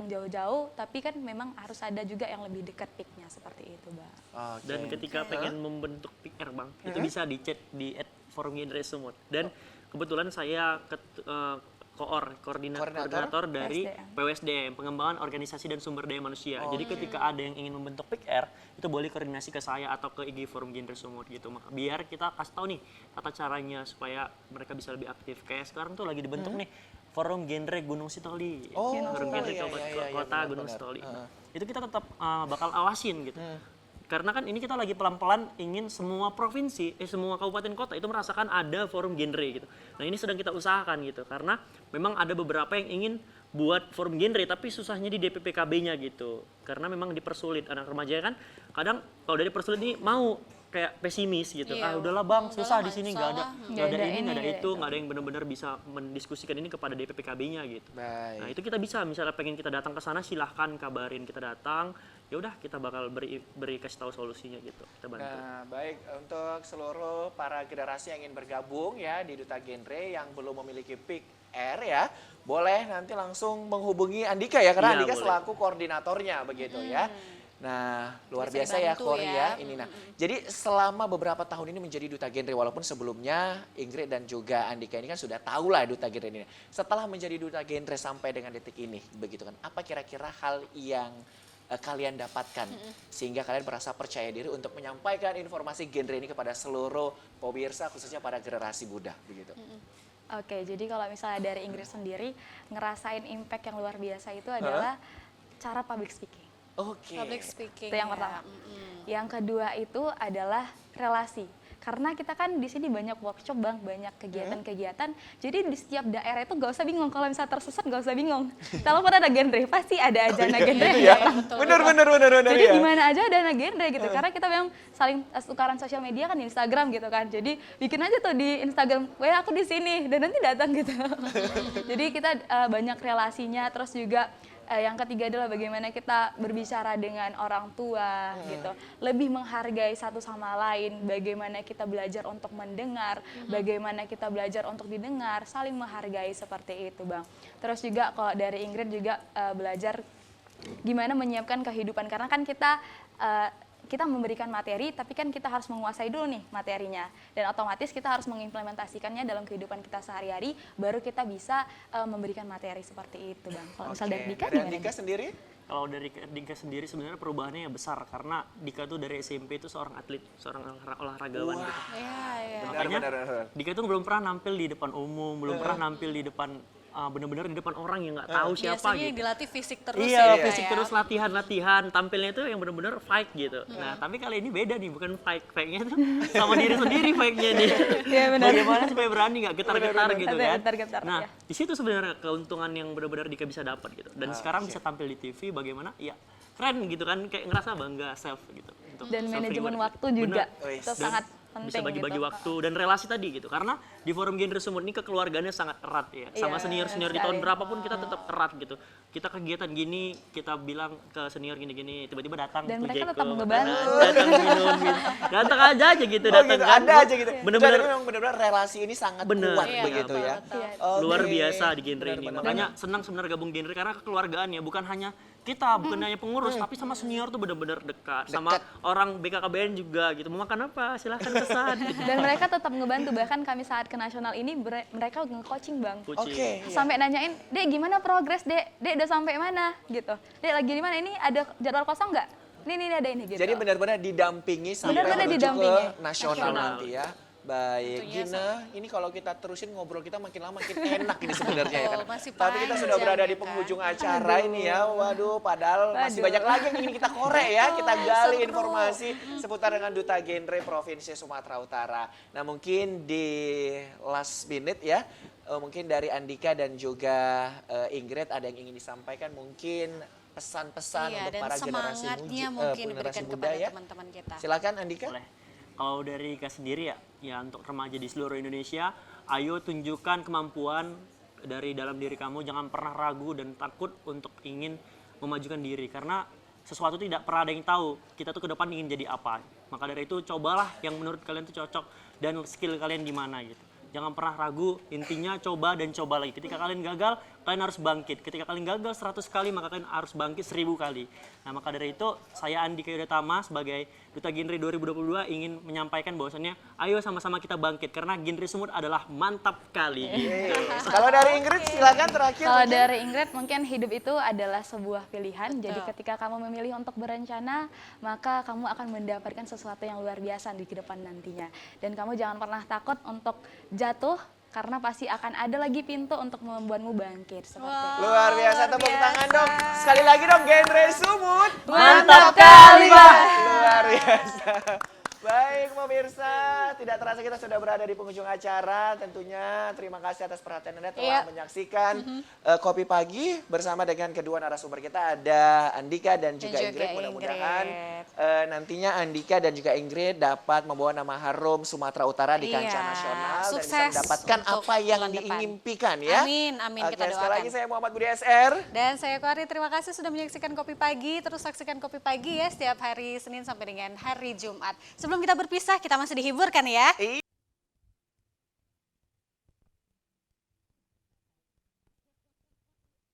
jauh-jauh, tapi kan memang harus ada juga yang lebih dekat PIK-nya seperti itu, Bang. Oke. Dan ketika pengen membentuk PR Bang, itu bisa di chat di @forumgenre_sumut. Dan kebetulan saya koordinator dari PWSDM, Pengembangan Organisasi dan Sumber Daya Manusia. Jadi ketika ada yang ingin membentuk PR, itu boleh koordinasi ke saya atau ke IG Forum Genre Sumut gitu. Biar kita kasih tahu nih tata caranya supaya mereka bisa lebih aktif. Kayak sekarang tuh lagi dibentuk nih Forum Genre Gunung Sitoli. Forum Genre iya, Kota iya, Gunung benar-benar. Sitoli. Itu kita tetap bakal awasin gitu. karena kan ini kita lagi pelan-pelan ingin semua provinsi, semua kabupaten kota itu merasakan ada forum genre gitu. Nah ini sedang kita usahakan gitu, karena memang ada beberapa yang ingin buat forum genre tapi susahnya di DPPKB-nya gitu. Karena memang dipersulit, anak remaja kan kadang kalau dari dipersulit nih mau kayak pesimis gitu. Iya, Udahlah bang, udahlah, susah di nggak sini, usah nggak ada lah. nggak ada ini, nggak ada nggak ada itu, itu. nggak ada yang benar-benar bisa mendiskusikan ini kepada DPPKB-nya gitu. Baik. Nah itu kita bisa, misalnya pengen kita datang ke sana silahkan kabarin kita datang. Ya udah kita bakal beri kasih tahu solusinya gitu, kita bantu. Nah, baik untuk seluruh para generasi yang ingin bergabung ya di Duta Genre yang belum memiliki PIK R ya, boleh nanti langsung menghubungi Andika ya, karena Iya, Andika boleh. selaku koordinatornya begitu ya. Nah, luar Bisa biasa ya dibantu Kori ya. ya ini. Nah, jadi selama beberapa tahun ini menjadi Duta Genre, walaupun sebelumnya Ingrid dan juga Andika ini kan sudah tahu lah Duta Genre ini. Setelah menjadi Duta Genre sampai dengan detik ini, begitu kan, apa kira-kira hal yang kalian dapatkan sehingga kalian merasa percaya diri untuk menyampaikan informasi genre ini kepada seluruh pemirsa khususnya pada generasi muda begitu. Oke, jadi kalau misalnya dari Inggris sendiri, ngerasain impact yang luar biasa itu adalah cara public speaking. Oke. Public speaking. Itu yang ya. pertama. Yang kedua itu adalah relasi. Karena kita kan di sini banyak workshop bang, banyak kegiatan-kegiatan. Jadi di setiap daerah itu nggak usah bingung. Kalau misalnya tersesat nggak usah bingung. Kalau ada genre, pasti ada aja anak genre. Gitu ya. betul, Bener. Jadi ya. di mana aja ada anak genre gitu. Karena kita memang saling tukaran sosial media kan di Instagram gitu kan. Jadi bikin aja tuh di Instagram, weh aku di sini dan nanti datang gitu. Jadi kita banyak relasinya, terus juga yang ketiga adalah bagaimana kita berbicara dengan orang tua gitu, lebih menghargai satu sama lain, bagaimana kita belajar untuk mendengar, bagaimana kita belajar untuk didengar, saling menghargai seperti itu bang. Terus juga kalau dari Ingrid juga belajar gimana menyiapkan kehidupan, karena kan kita memberikan materi, tapi kan kita harus menguasai dulu nih materinya. Dan otomatis kita harus mengimplementasikannya dalam kehidupan kita sehari-hari, baru kita bisa memberikan materi seperti itu Bang. Kalau misal dari Dika Dari gimana? Andika sendiri? Kalau dari Dika sendiri sebenarnya perubahannya ya besar, karena Dika tuh dari SMP itu seorang atlet, seorang olahragawan gitu. Iya, iya. Makanya Benar. Dika tuh belum pernah nampil di depan umum, belum pernah nampil di depan bener-bener di depan orang yang nggak tahu siapa Biasanya gitu. dilatih fisik terus Iya, ya. fisik Kak, ya. terus latihan, tampilnya tuh yang bener-bener fight gitu. Nah, tapi kali ini beda nih, bukan fight-nya tuh sama diri sendiri fight-nya nih. Iya, benar. Bagaimana supaya berani nggak getar-getar gitu kan. Getar-getar, Nah, ya. di situ sebenarnya keuntungan yang benar-benar Dika bisa dapat gitu. Dan sekarang bisa tampil di TV bagaimana? Ya keren gitu kan, kayak ngerasa bangga self gitu. Untuk Dan manajemen self-reward. waktu juga Benar. itu Dan sangat penting bisa bagi-bagi gitu. waktu dan relasi tadi gitu, karena di forum genre Sumut ini kekeluargaannya sangat erat ya, sama Iya, senior-senior di sekali. tahun berapapun kita tetap erat gitu. Kita kegiatan gini, kita bilang ke senior gini-gini, tiba-tiba datang Dan tuh mereka Jeko, tetap ngebantu. datang minum gitu. Datang aja gitu, Oh datang gitu, kan. ada aja gitu. Bener-bener Jadi memang benar-benar relasi ini sangat Bener. kuat Iya, begitu ya. betul. Iya. luar Oke. biasa di genre ini. Benar-benar. Makanya senang sebenarnya gabung genre karena kekeluargaannya bukan hanya kita, bukan hanya pengurus, tapi sama senior tuh bener-bener dekat. Sama orang BKKBN juga gitu. Mau makan apa? Silahkan pesan. Dan mereka tetap ngebantu, bahkan kami saat ke nasional ini mereka nge-coaching Bang. Kucing. Oke. Sampai nanyain, Dek gimana progres Dek? Dek udah sampai mana? Gitu. Dek lagi di mana? Ini ada jadwal kosong nggak? Ini ada ini gitu. Jadi benar-benar didampingi sampai Benar-benar menuju didampingi. ke nasional Nasional. nanti ya. Baik, Tentunya Gina, ini kalau kita terusin ngobrol kita makin lama makin enak ini sebenarnya ya kan. Betul, masih Tapi kita sudah panjang berada ya di kan. penghujung acara ini ya. Waduh, padahal masih Waduh. banyak lagi yang ingin kita korek ya. Kita gali seru. informasi seputar dengan Duta Genre Provinsi Sumatera Utara. Nah, mungkin di last minute ya, mungkin dari Andika dan juga Ingrid ada yang ingin disampaikan, mungkin pesan-pesan Iya, untuk dan para generasi semangatnya muda, mungkin generasi diberikan muda kepada ya. teman-teman kita. Silakan Andika. Boleh. Kalau dari Ika sendiri ya untuk remaja di seluruh Indonesia, ayo tunjukkan kemampuan dari dalam diri kamu, jangan pernah ragu dan takut untuk ingin memajukan diri, karena sesuatu tidak pernah ada yang tahu kita tuh ke depan ingin jadi apa. Maka dari itu cobalah yang menurut kalian tuh cocok dan skill kalian di mana gitu. Jangan pernah ragu, intinya coba dan coba lagi. Ketika kalian gagal, kalian harus bangkit. Ketika kalian gagal 100 kali, maka kalian harus bangkit 1000 kali. Nah, maka dari itu, saya Andika Yudhatama sebagai Duta Genre 2022 ingin menyampaikan bahwasannya, ayo sama-sama kita bangkit. Karena genre Sumut adalah mantap kali. Gitu. Kalau dari Ingrid silakan terakhir. Kalau mungkin. dari Ingrid, mungkin hidup itu adalah sebuah pilihan. Jadi ketika kamu memilih untuk berencana, maka kamu akan mendapatkan sesuatu yang luar biasa di kedepan nantinya. Dan kamu jangan pernah takut untuk jatuh, karena pasti akan ada lagi pintu untuk membuatmu bangkit seperti itu. Luar biasa, Luar tepuk biasa. tangan dong. Sekali lagi dong, genre Sumut. Mantap kali, Pak. Luar biasa. Baik pemirsa, tidak terasa kita sudah berada di penghujung acara. Tentunya terima kasih atas perhatian Anda telah Iya. menyaksikan Kopi Pagi bersama dengan kedua narasumber kita. Ada Andika dan juga juga Ingrid. Mudah-mudahan Ingrid. nantinya Andika dan juga Ingrid dapat membawa nama harum Sumatera Utara di kancah Iya, nasional. Dan bisa sukses mendapatkan untuk apa yang bulan depan. diimpikan ya. Amin, amin, Oke, kita sekali doakan. lagi saya Muhammad Budi SR. Dan saya Kuari, terima kasih sudah menyaksikan Kopi Pagi. Terus saksikan Kopi Pagi ya setiap hari Senin sampai dengan hari Jumat. Sebelum kita berpisah, kita masih dihiburkan ya.